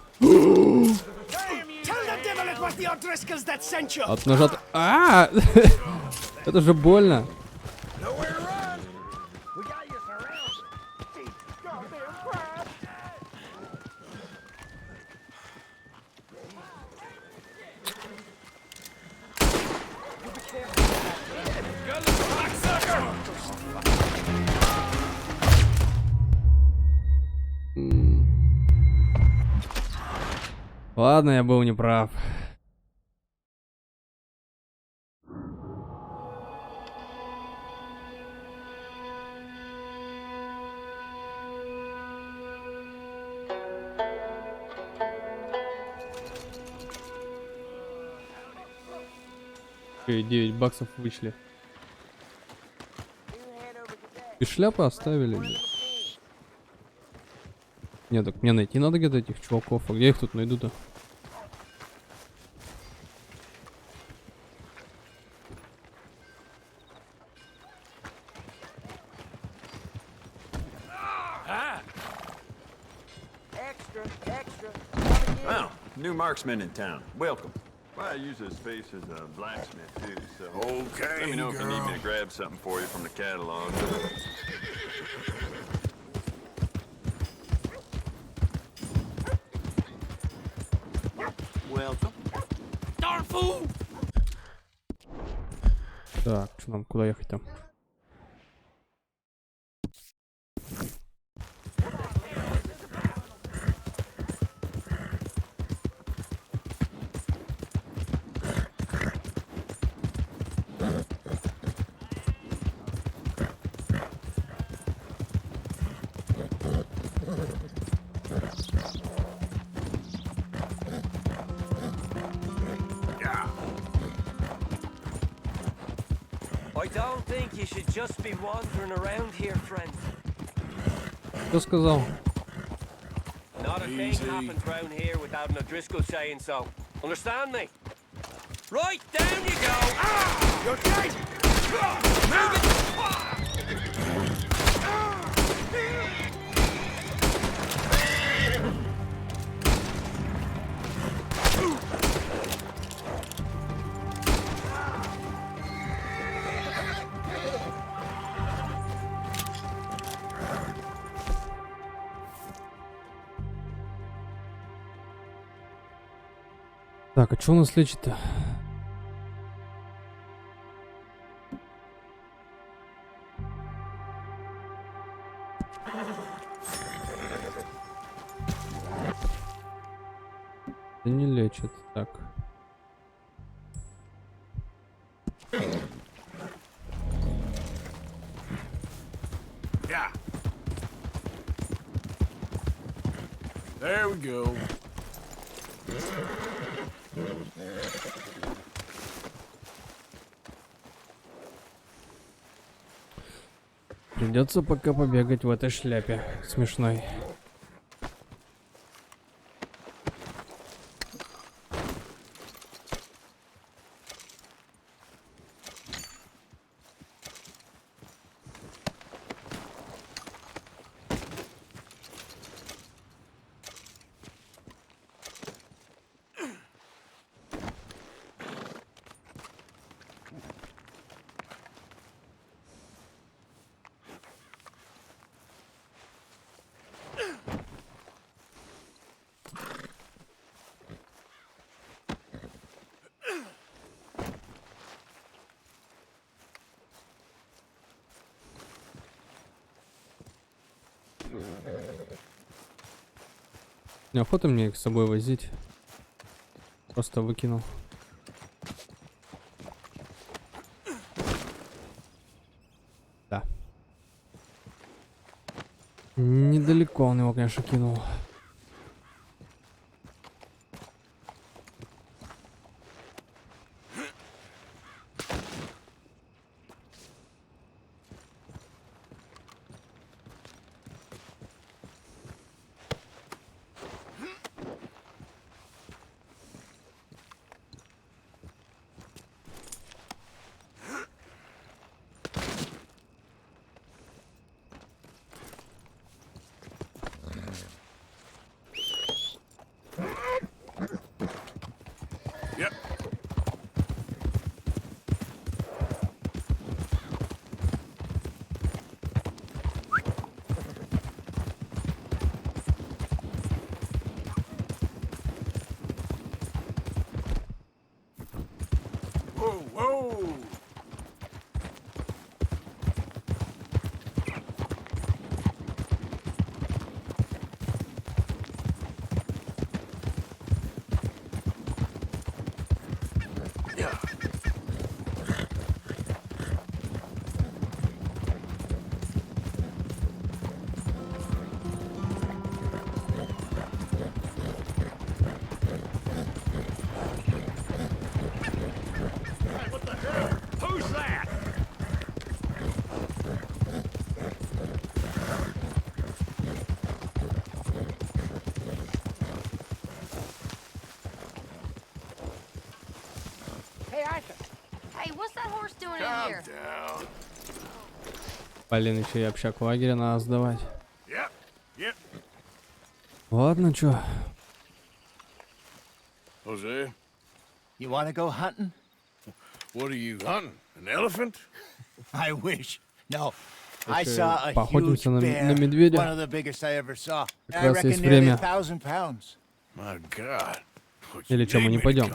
От нажат... Это же больно. Ладно, я был неправ. Окей, 9 баксов вышли. И шляпы оставили. Нет, так мне найти надо где-то этих чуваков. А где их тут найду-то? Well, new marksman in town. Welcome. Well, I use his face as a blacksmith too, so okay, let me know if you need me to grab something for you from the catalog. Так, что нам, куда ехать там? I don't think you should just be wandering around here, friend. Кто сказал? Not a thing happens round here without an O'Driscoll saying so. Understand me? Right, down you go! Ah! You're dead! Move it! Так, а что у нас лечит-то? Да не лечит, так. Yeah. There we go. Придется пока побегать в этой шляпе смешной. Неохота мне их с собой возить. Просто выкинул. Да. Недалеко он его, конечно, кинул. Hey, what's that horse doing in here? Блин, еще и общак лагеря надо сдавать. Yep. Ладно, чё. Jose, You want to go hunting? what are you hunting? An elephant? I wish. No. I Слушай, saw a huge поохотимся на bear, медведя. one of the biggest I ever saw. Как I раз reckon есть nearly время. 1,000 pounds. My God. Или что, мы не пойдем?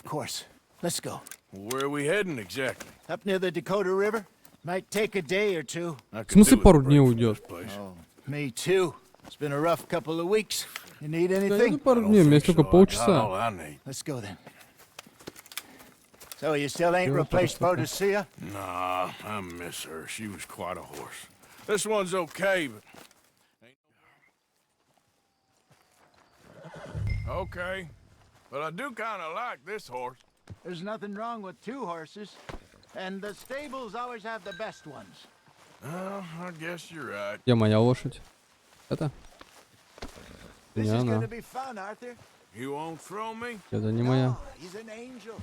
Of course. Let's go. Where are we heading exactly? Up near the Dakota River. Might take a day or two. I В could смысле do with a пару break дней from уйдет? this place. Oh, me too. It's been a rough couple of weeks. You need Да anything? это пару дней, у меня есть только Got all полчаса. I need. Let's go then. So you still ain't replaced Bodicea? Nah, I miss her. She was quite a horse. This one's okay, but... Okay. But I do kind of like this horse. There's nothing wrong with two horses. And the stables always have the best ones. Oh, I guess you're right. Где моя лошадь? Это? This Не is она. gonna be fun, Arthur. You won't throw me? Это не моя. He's an angel.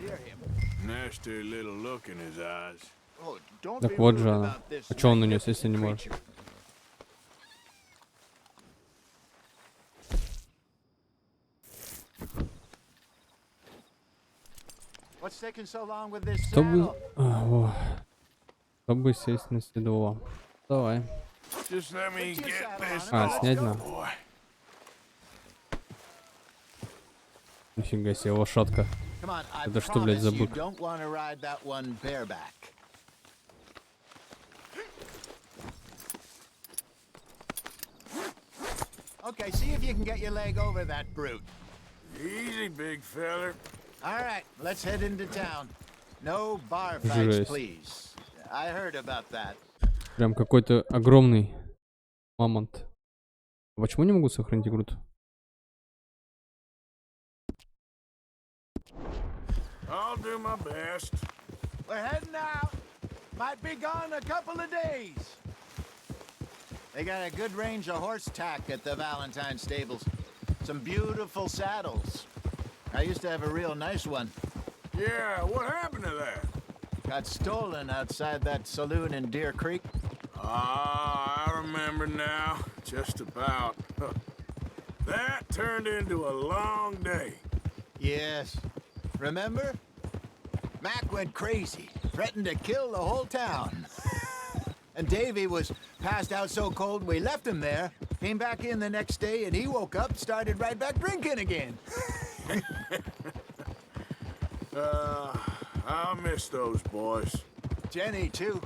Near him. Nasty little look in his eyes. Oh, don't Так be вот rude же она. about this А чё он унес, если не может? creature. What's taking so long with this Чтобы... saddle? Чтобы сесть на седло. Давай. Just let me get this. А, снять надо. Boy. Нифига себе, лошадка. Come on, I Это что, блядь, за promise you бык? don't want to ride that one bareback. Okay, see if you can get your leg over that brute. Easy, big feller. All right, let's head into town. No bar fights, Жесть. please. I heard about that. Прям какой-то огромный мамонт. А почему не могу сохранить игру? I'll do my best. We're heading out. Might be gone a couple of days. They got a good range of horse tack at the Valentine stables. Some beautiful saddles. I used to have a real nice one. Yeah, what happened to that? Got stolen outside that saloon in Deer Creek. Ah, I remember now. Just about. That turned into a long day. Yes. Remember? Mac went crazy, threatened to kill the whole town. And Davy was passed out so cold we left him there. Came back in the next day and he woke up, started right back drinking again. I'll miss those boys. Jenny, too.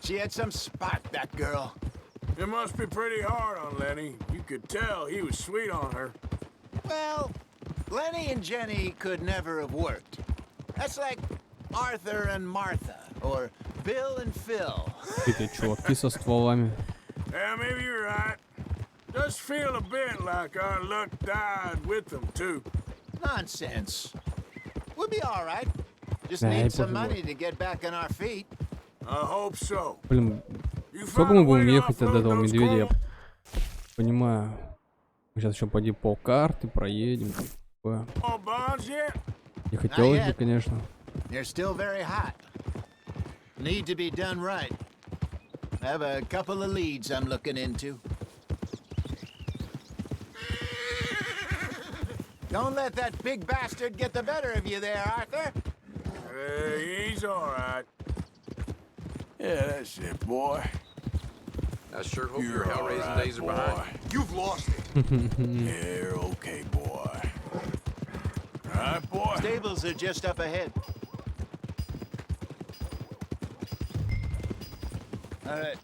She had some spark, that girl. It must be pretty hard on Lenny. You could tell he was sweet on her. Well, Lenny and Jenny could never have worked. That's like Arthur and Martha, or Bill and Phil. Какие-то чуваки со стволами. Yeah, maybe you're right. Does feel a bit like our luck died with them, too. Nonsense. We'll be all right. Just Да, need и some пофигу. money to get back on our feet. I hope so. Блин, You сколько found мы a way будем to ехать от offload этого those медведя? Я corn- понимаю. Мы сейчас еще поди полкарты проедем. Такое. All bonds yet? Не хотелось бы, yet. конечно. They're still very hot. Need to be done right. I have a couple of leads I'm looking into. Don't let that big bastard get the better of you there, Arthur. He's all right. Yeah, that's it, boy. I sure hope You're your hell-raising all right, days are boy. behind. You've lost it. You're okay, boy. All right, boy. Stables are just up ahead. All right,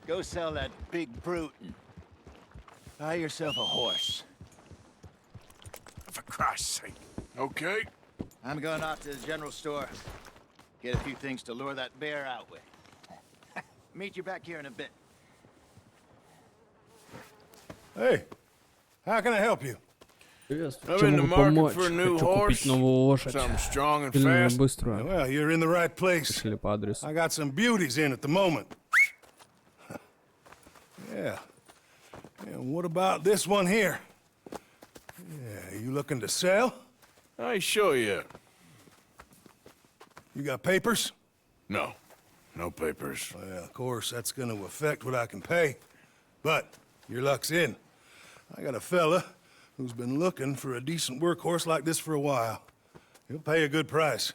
go sell that big brute and buy yourself a horse. For Christ's sake. Okay. I'm going off to the general store. Get a few things to lure that bear out with. Meet you back here in a bit. Hey, how can I help you? Приветствую. I'm Чем in the могу market помочь? for a new Хочу купить horse. новую лошадь. Something strong and Сильную и fast. быструю. Well, you're in the right place. Пришли по адресу. I got some beauties in at the moment. Yeah. And what about this one here? Yeah, you looking to sell? I show you. You got papers? No. No papers. Well, of course, that's going to affect what I can pay. But your luck's in. I got a fella who's been looking for a decent workhorse like this for a while. He'll pay a good price.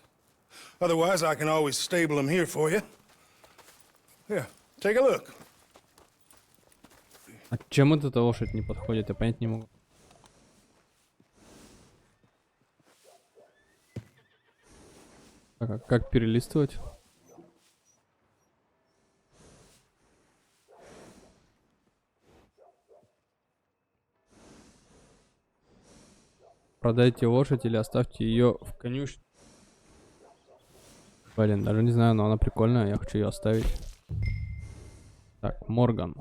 Otherwise, I can always stable him here for you. Here, take a look. А чем эта лошадь не подходит, я понять не могу. Так, а как перелистывать? Продайте лошадь или оставьте ее в конюшне. Блин, даже не знаю, но она прикольная, я хочу ее оставить. Так, Морган.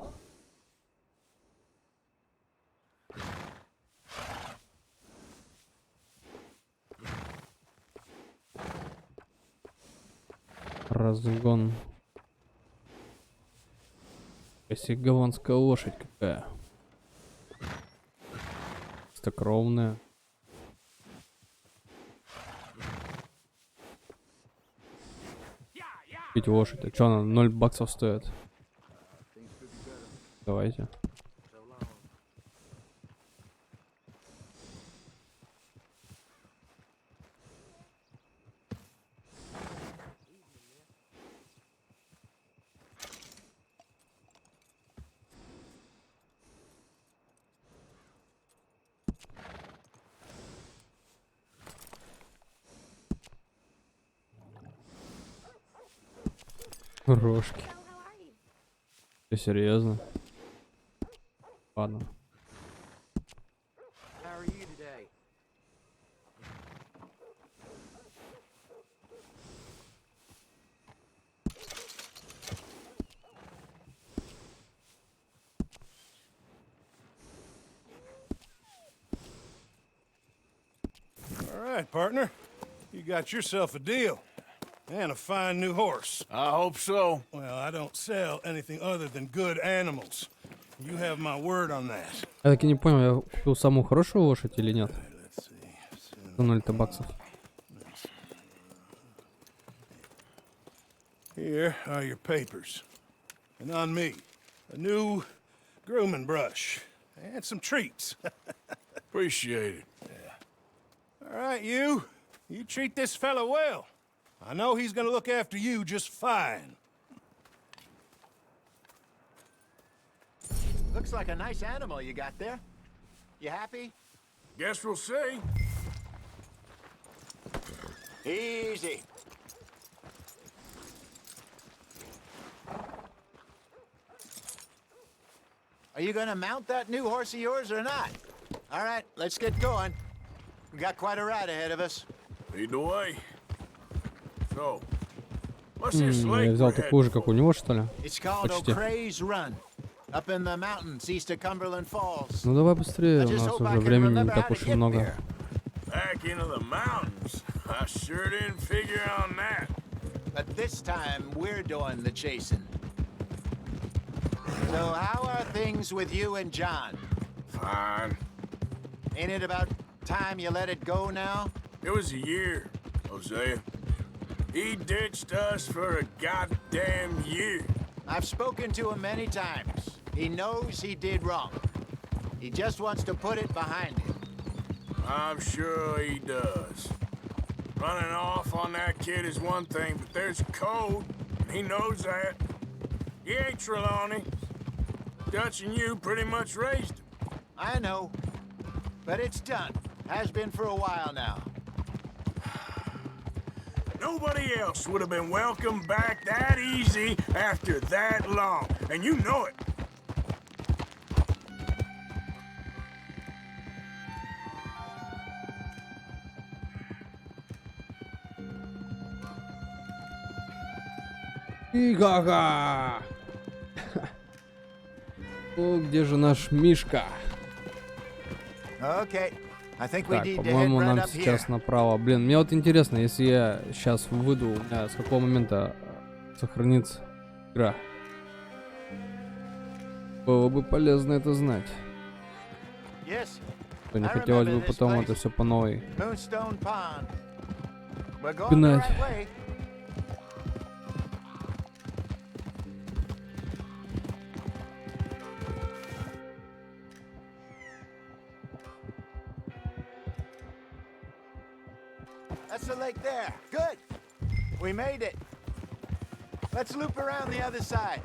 Разгон. Гаванская лошадь какая. Чистокровная. Купить лошадь. А что она 0 баксов стоит? Давайте. Рожки. Ты серьезно? Ладно. All right, partner. You got yourself a deal. And a fine new horse. I hope so. Well, I don't sell anything other than good animals. You have my word on that. Я так и не понял, я купил самую хорошую лошадь или нет? За 0 баксов. Here are your papers. And on me, a new grooming brush. And some treats. Appreciate it. Yeah. All right, you treat this fella well. I know he's gonna look after you just fine. Looks like a nice animal you got there. You happy? Guess we'll see. Easy. Are you gonna mount that new horse of yours or not? All right, let's get going. We got quite a ride ahead of us. Lead the way. So, what's this Я lake взял we're такую же, heading как for? у него, что ли? It's called Почти. O'Crea's Run, up in the mountains east of Cumberland Falls. Ну давай быстрее, у нас уже времени не так уж и много. Back into the mountains. I sure didn't figure on that. But this time, we're doing the chasing. So how are things with you and John? Fine. Ain't it about time you let it go now? It was a year, Hosea. He ditched us for a goddamn year. I've spoken to him many times. He knows he did wrong. He just wants to put it behind him. I'm sure he does. Running off on that kid is one thing, but there's code, and he knows that. He ain't Trelawney. Dutch and you pretty much raised him. I know. But it's done. Has been for a while now. Nobody else would have been welcomed back that easy after that long, and you know it. И-га-га! О, где же наш Мишка? Okay. I think we Так, need to head по-моему, right нам up сейчас here. направо. Блин, мне вот интересно, если я сейчас выйду, у меня с какого момента сохранится игра? Было бы полезно это знать. Yes. То не I хотелось remember бы this потом place. это все по новой Moonstone Pond. We're going the гнать. right way. That's the lake there. Good. We made it. Let's loop around the other side.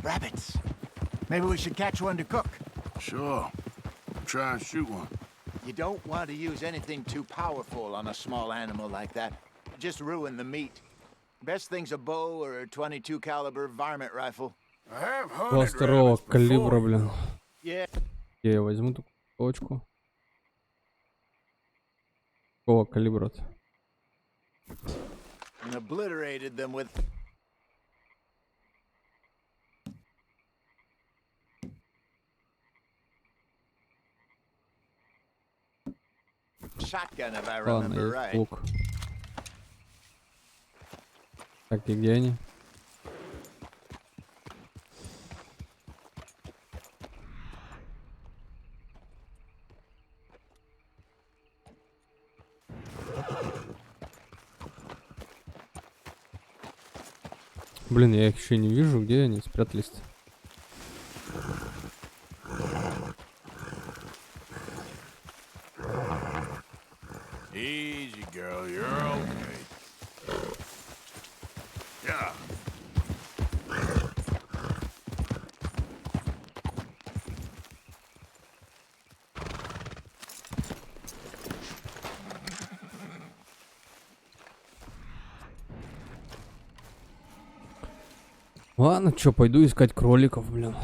Rabbits. Maybe we should catch one to cook. Sure. Try and shoot one. You don't want to use anything too powerful on a small animal like that. Just ruin the meat. Best thing's a bow or a 22 caliber varmint rifle. I have Класс hunted второго rabbits калибра, before. блин. Yeah. Я возьму такую точку. Какого калибра-то? And obliterated them with... Shotgun, if I Ладно, remember есть right. лук. Так, и где они? Блин, я их еще не вижу, где они спрятались-то. Easy, girl. You're okay. Yeah. Ладно, чё, пойду искать кроликов, блин.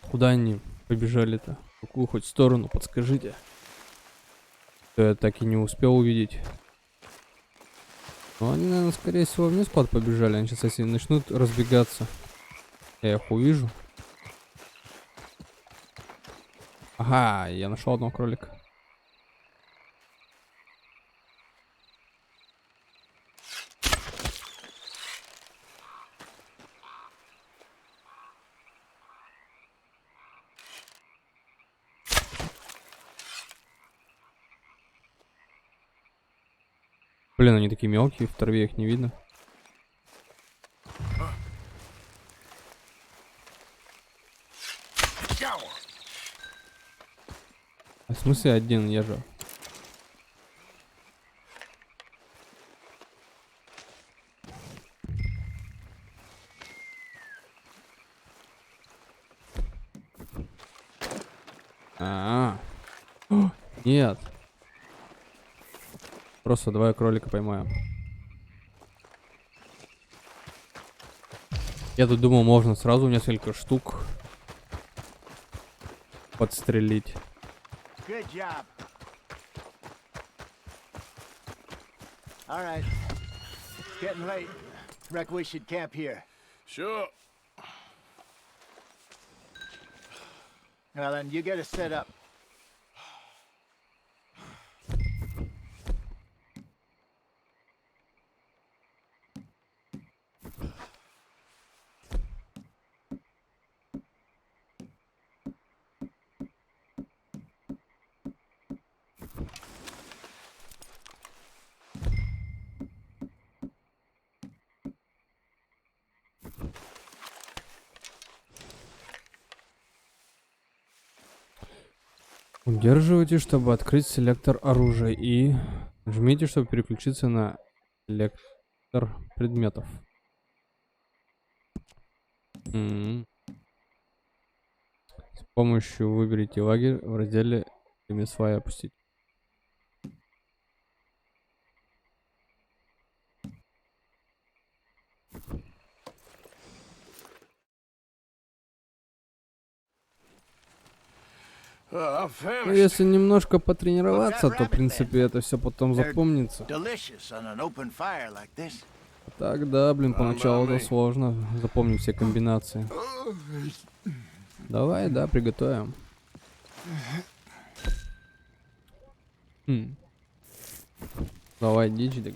Куда они побежали-то? В какую хоть сторону, подскажите. Я так и не успел увидеть. Но они, наверное, скорее всего вниз куда побежали. Они сейчас, если начнут разбегаться, я их увижу. Ага, я нашел одного кролика. Блин, они такие мелкие, в траве их не видно. А в смысле один, я же... О, нет. Просто давай кролика поймаем. Я тут думал, можно сразу несколько штук подстрелить. Good job. All right. It's getting late. Reckon we should camp here. Sure. Well, then you get us set up. Удерживайте, чтобы открыть селектор оружия, и жмите, чтобы переключиться на селектор предметов. С помощью выберите лагерь в разделе ремесла и опустить. Ну, если немножко потренироваться, то в принципе это все потом запомнится. Так, да, блин, поначалу это сложно запомнить все комбинации. Давай, да, приготовим. Давай, дичь.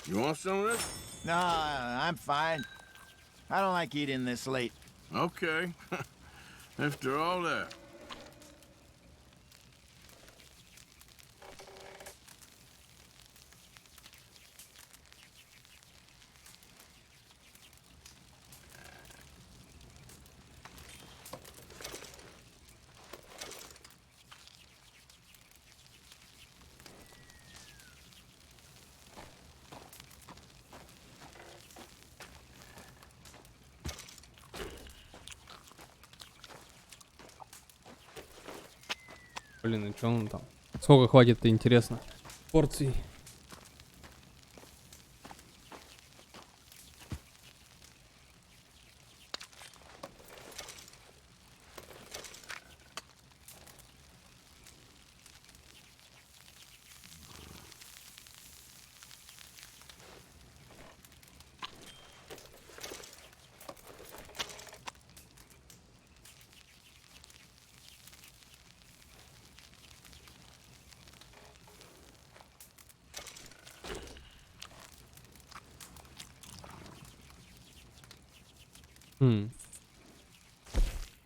You want some of this? No, I'm fine. I don't like eating this late. Okay. After all that. Блин, и что он там? Сколько хватит-то, интересно? Порций.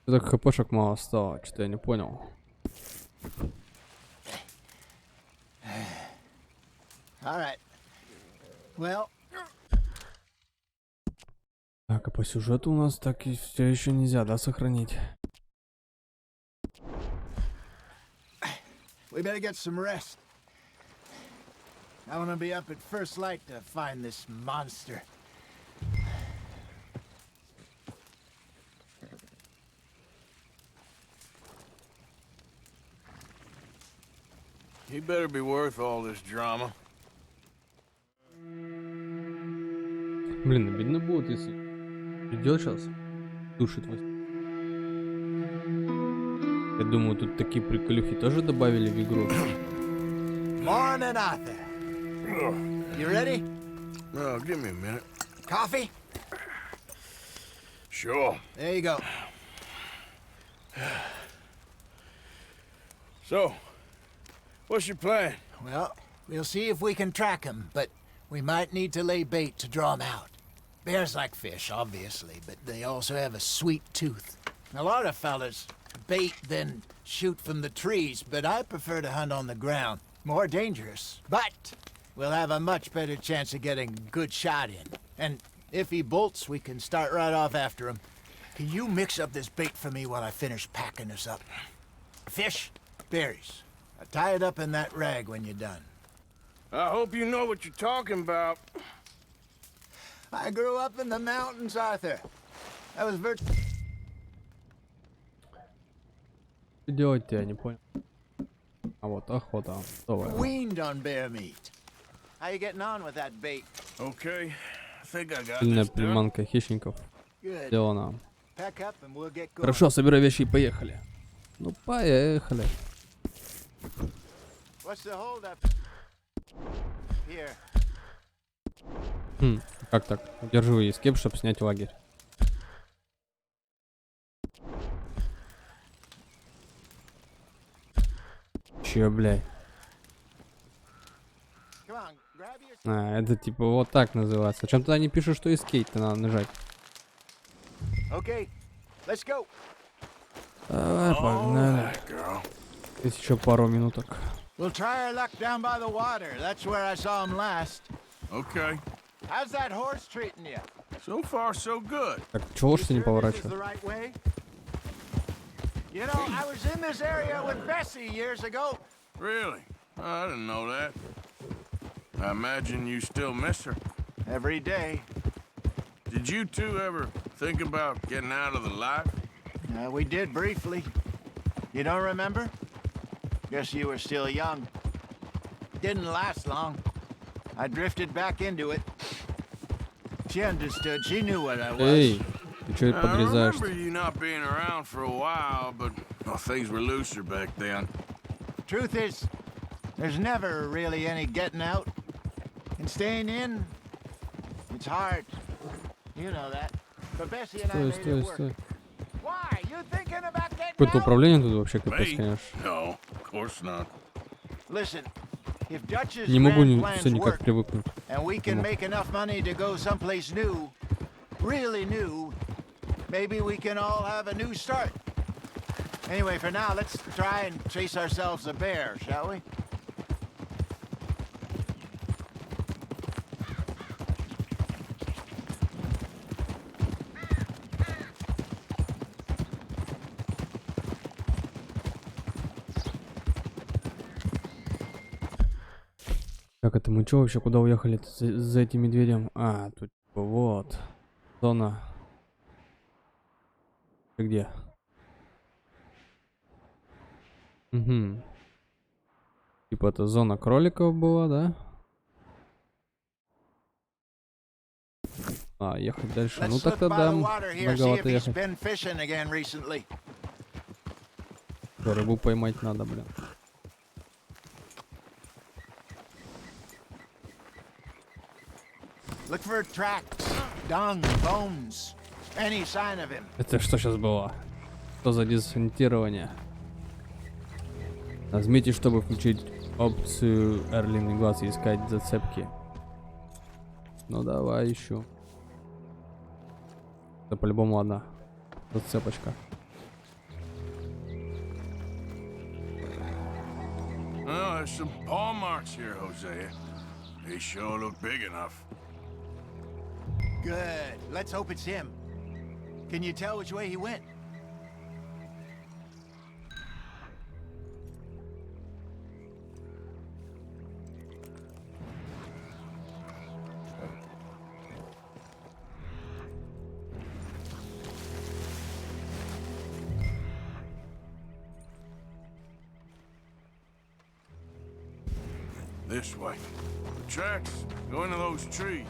Так хпшек мало стало, что-то я не понял. Так, а по сюжету у нас так и все еще нельзя, да, сохранить? We better get some rest. I want to be up at first light to find this monster. He better be worth all this drama. Блин, обидно будет, если придет сейчас, душит вас. Я думаю, тут такие приколюхи тоже добавили в игру. Morning, Arthur. You ready? Oh, give me a minute. Coffee? Sure. There you go. So, what's your plan? Well, we'll see if we can track him, but we might need to lay bait to draw him out. Bears like fish, obviously, but they also have a sweet tooth. A lot of fellas bait then shoot from the trees, but I prefer to hunt on the ground. More dangerous, but we'll have a much better chance of getting a good shot in. And if he bolts, we can start right off after him. Can you mix up this bait for me while I finish packing this up? Fish, berries. Tie it up in that rag when you're done. I hope you know what you're talking about. I grew up in the mountains, Arthur. I was Что делать-то, я не понял. А вот охота. Давай. weaned on bear meat. How you getting on with that bait? Okay, I think I got Сильная this. приманка хищников. Good. Сделано. Pack up and we'll get going. Хорошо, собирай вещи и поехали. Ну, поехали. What's the hold up? Here. Как так? Удерживай эскейп, чтобы снять лагерь. Че, блядь? А, это типа вот так называется. Чем тогда не пишут, что эскейп-то надо нажать? Okay, let's go. Давай, погнали. Есть еще пару минуток. We'll try our luck down by the water. That's where I saw him last. Okay. How's that horse treating you? So far, so good. Так, чего лошадь не This is поворачивает? the right way? You know, I was in this area with Bessie years ago. Really? I didn't know that. I imagine you still miss her. Every day. Did you two ever think about getting out of the life? We did briefly. You don't remember? Guess you were still young. Didn't last long. I drifted back into it. She understood. She knew what I was. Эй, ты что I подрезаешь? remember you not being around for a while, but well, things were looser back then. Truth is, there's never really any getting out. And staying in, it's hard. You know that. But Bessie and I made it work. Стой. Why? You thinking about getting Какое-то out? управление тут вообще капец, Me? конечно. No, of course not. Listen, if Dutch's Не могу grand все plans никак work, привыкнуть. and we can make enough money to go someplace new, really new, maybe we can all have a new start. Anyway, for now, let's try and chase ourselves a bear, shall we? Как это, мы что вообще, куда уехали за этим медведем? А, тут типа, вот. Зона. Ты где? Угу. Типа это зона кроликов была, да? А, ехать дальше. Ну так тогда многовато ехать. Рыбу поймать надо, блин. Look for tracks, dung, bones, any sign of him. Это что сейчас было? Что за дезориентирование? Нажмите, чтобы включить опцию орлиный глаз и искать зацепки. Ну давай ищу. Это по-любому одна зацепочка. Oh, there's some paw marks here, Hosea. They sure look big enough. Good. Let's hope it's him. Can you tell which way he went? This way. The tracks go into those trees.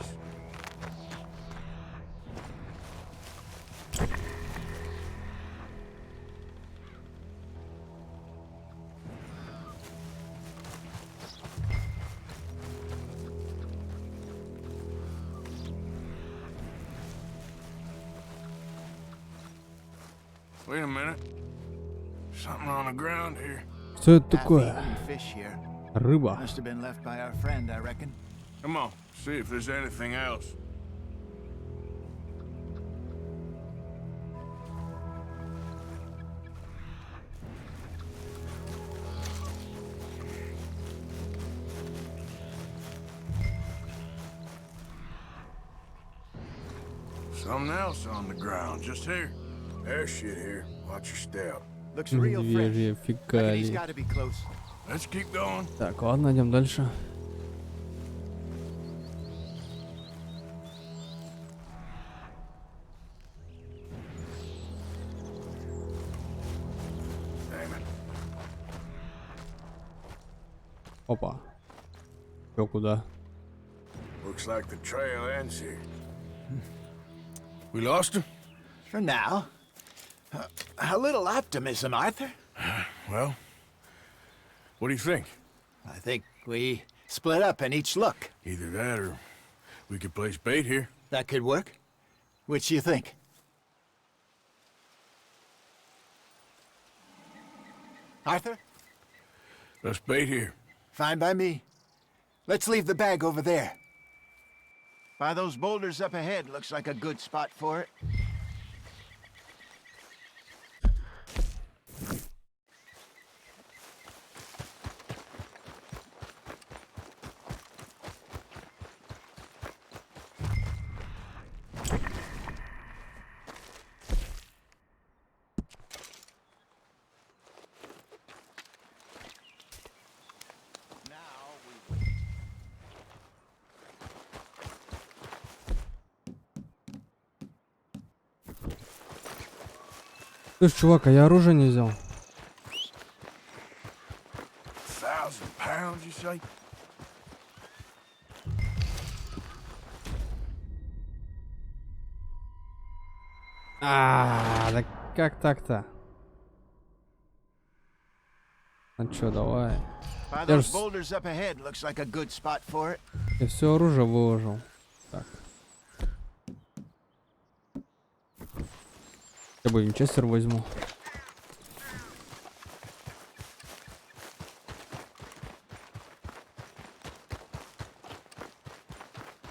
Wait a minute. Something on the ground here. Что это такое? Рыба. Must have been left by our friend, I reckon. Come on, see if there's anything else. Something else on the ground, just here. There's shit here. Watch your step. Looks real fresh. Медвежьи He's фекалии. got to be close. Let's keep going. Так, ладно, идем дальше. Damn it. Опа. Чё, куда? Looks like the trail ends here. We lost him? For now. A little optimism, Arthur. Well, what do you think? I think we split up and each look. Either that or we could place bait here. That could work. Which do you think? Arthur? Let's bait here. Fine by me. Let's leave the bag over there. By those boulders up ahead, looks like a good spot for it. Слышь, чувак, а я оружие не взял. 1,000 pounds, you say? Да как так-то? Ну чё, давай. By Я those ж boulders up ahead, looks like a good spot for it. я все оружие выложил. Так. Я бы винчестер возьму.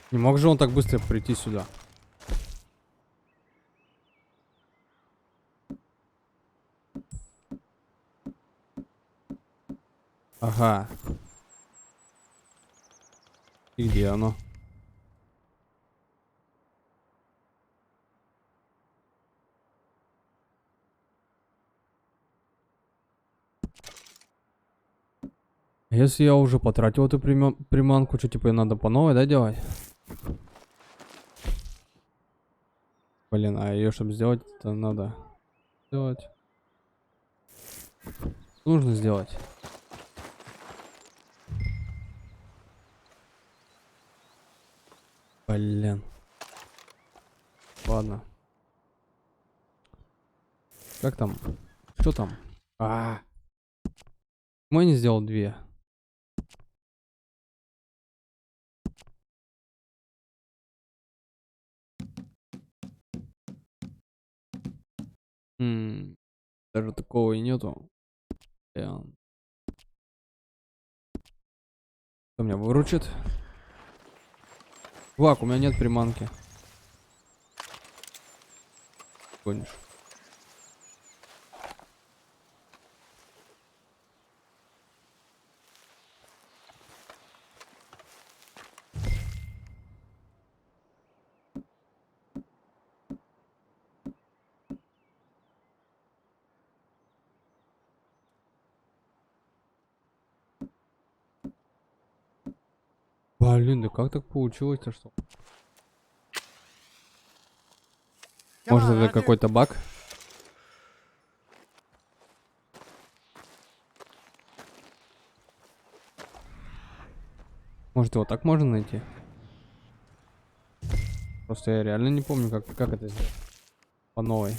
Не мог же он так быстро прийти сюда? Ага. И где оно? Если я уже потратил эту приманку, что типа надо по новой, да, делать? Блин, а ее чтобы сделать, это надо сделать. Что нужно сделать? Блин. Ладно. Как там? Что там? Почему я не сделал 2? Даже такого и нету. Кто меня выручит? Чувак, у меня нет приманки. Гонишь. Блин, да как так получилось-то, что? Может, это какой-то баг? Может, его так можно найти? Просто я реально не помню, как это сделать. По новой.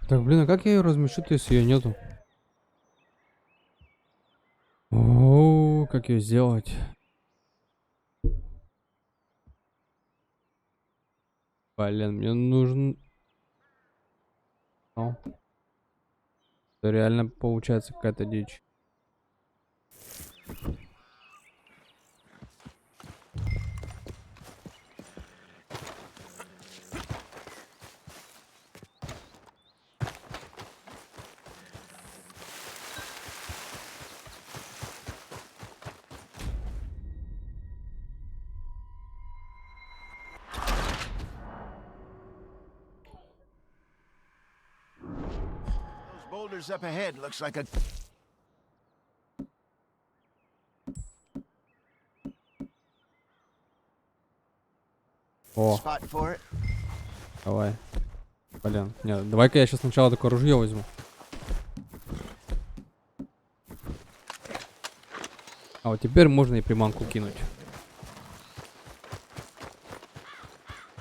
Так, блин, а как я ее размещу, если ее нету? О, как ее сделать? Блин, мне нужен... О. Это реально получается какая-то дичь. Boulders up ahead looks like a... О, spot for it. давай. Блин, нет, давай-ка я сейчас сначала такое ружье возьму. А вот теперь можно и приманку кинуть.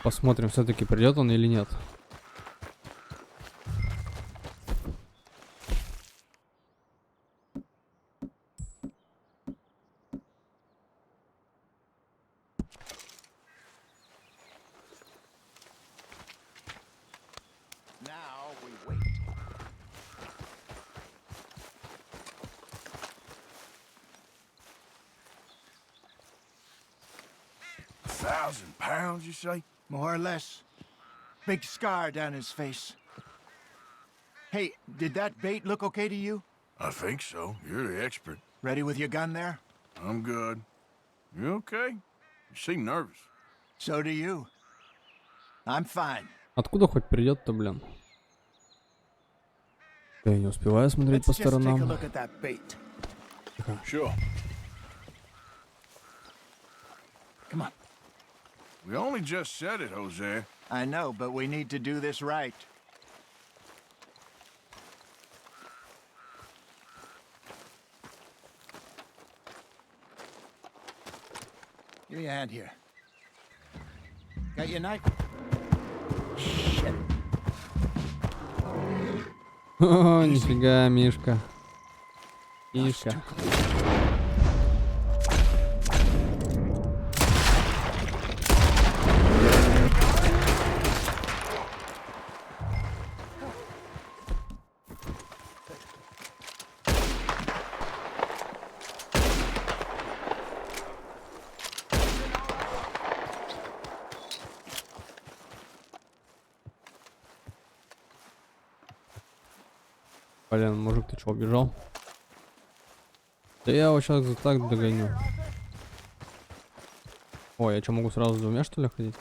Посмотрим, все-таки придет он или нет. £1,000, you say? More or less. Big scar down his face. Hey, did that bait look okay to you? I think so. You're the expert. Ready with your gun there? I'm good. You okay? You seem nervous. So do you. I'm fine. Откуда хоть придет-то, блин? Я не успеваю смотреть по сторонам. Sure. Come on. We only just said it, Jose. I know, but we need to do this right. Give me a hand here. Got your knife? О, нифига, Мишка. Мишка. Блин, мужик, ты чё, убежал? Да я его сейчас за так догоню. Ой, я что, могу сразу с двумя, что ли, ходить?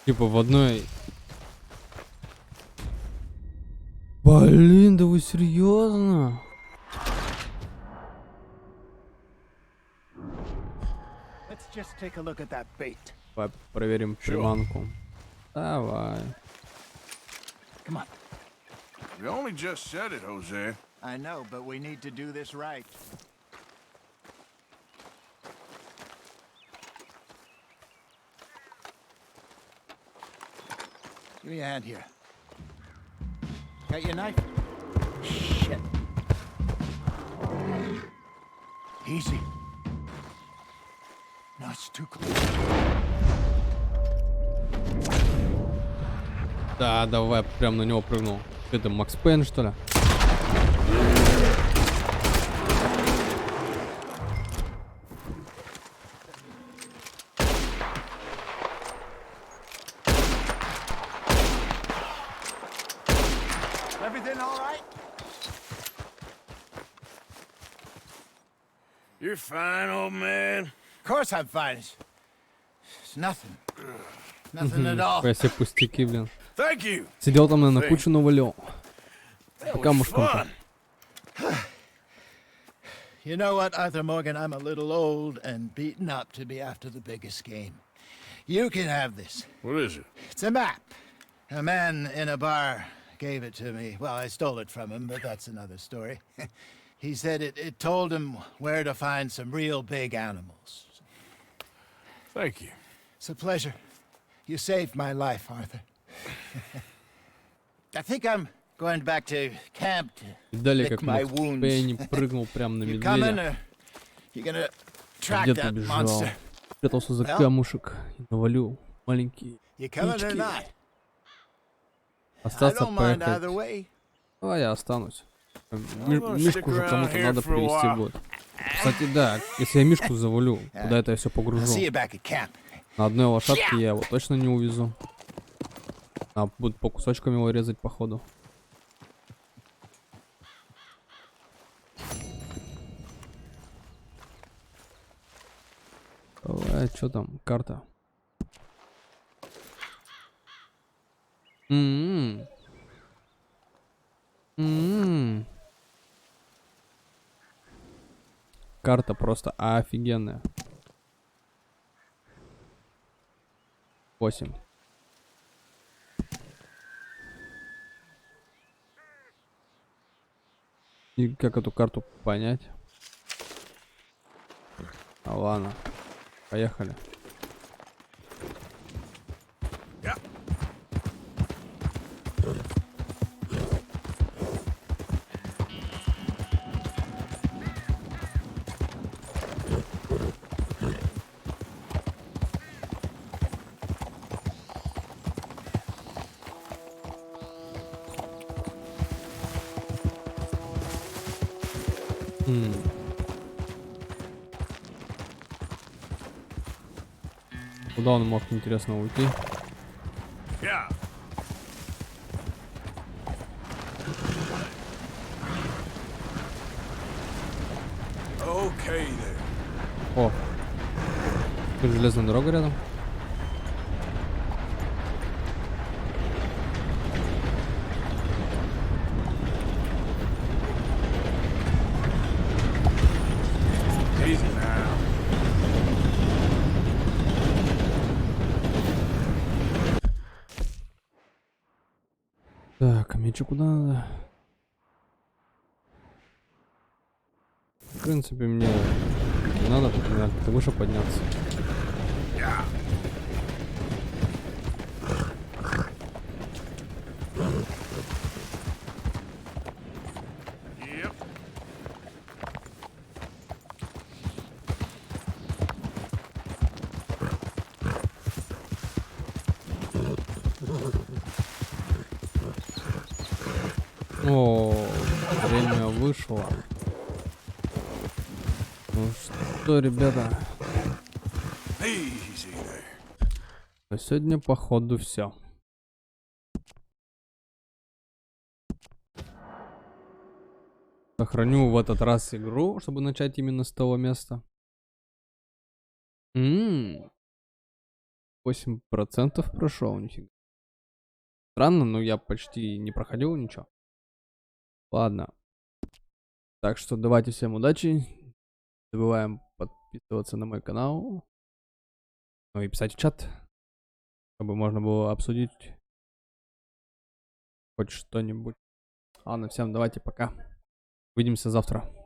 Типа в одной... Блин, да вы серьезно? Just take a look at that bait. Давай проверим приманку. Давай. Come on. You only just said it, Jose. I know, but we need to do this right. Give me a hand here. Got your knife? Shit. Easy. No, it's too close. Да, давай, прям на него прыгнул. Это Макс Пейн, что ли? Everything all right? You're fine, old man. Of course I'm fine. It's nothing. Nothing at all. Я себе пустяки, блин. Thank you. Сидел там, наверное, кучу навалил. Пока мушком. You know what, Arthur Morgan? I'm a little old and beaten up to be after the biggest game. You can have this. What is it? It's a map. A man in a bar gave it to me. Well, I stole it from him, but that's another story. He said it told him where to find some real big animals. Thank you. It's a pleasure. You saved my life, Arthur. I think I'm going back to camp to lick my wounds. Пенни прыгнул прямо на You coming, медведя. or you gonna track Где-то that бежал. monster? Спрятался за Well? камушек и навалил маленькие You coming or птички. not? I Остаться, don't mind поехать. either way. Давай я останусь. Мишку уже кому-то надо привезти будет. Кстати, да, если я Мишку завалю, куда это я все погружу? See you back at camp. На одной лошадке я его точно не увезу. А будет по кусочкам его резать, походу. Давай, что там? Карта. Карта просто офигенная. 8. И как эту карту понять? А ладно. Поехали. Куда он мог, интересно, уйти? О, тут железная дорога рядом. Так, а мне что, куда надо? В принципе, мне не надо тут как-то выше подняться. О, время вышло. Ну что, ребята, на сегодня походу все. Сохраню в этот раз игру, чтобы начать именно с того места. 8% прошел, нифига. Странно, но я почти не проходил ничего. Ладно. Так что давайте всем удачи. Не забываем подписываться на мой канал. Ну и писать в чат, чтобы можно было обсудить хоть что-нибудь. Ладно, всем давайте, пока. Увидимся завтра.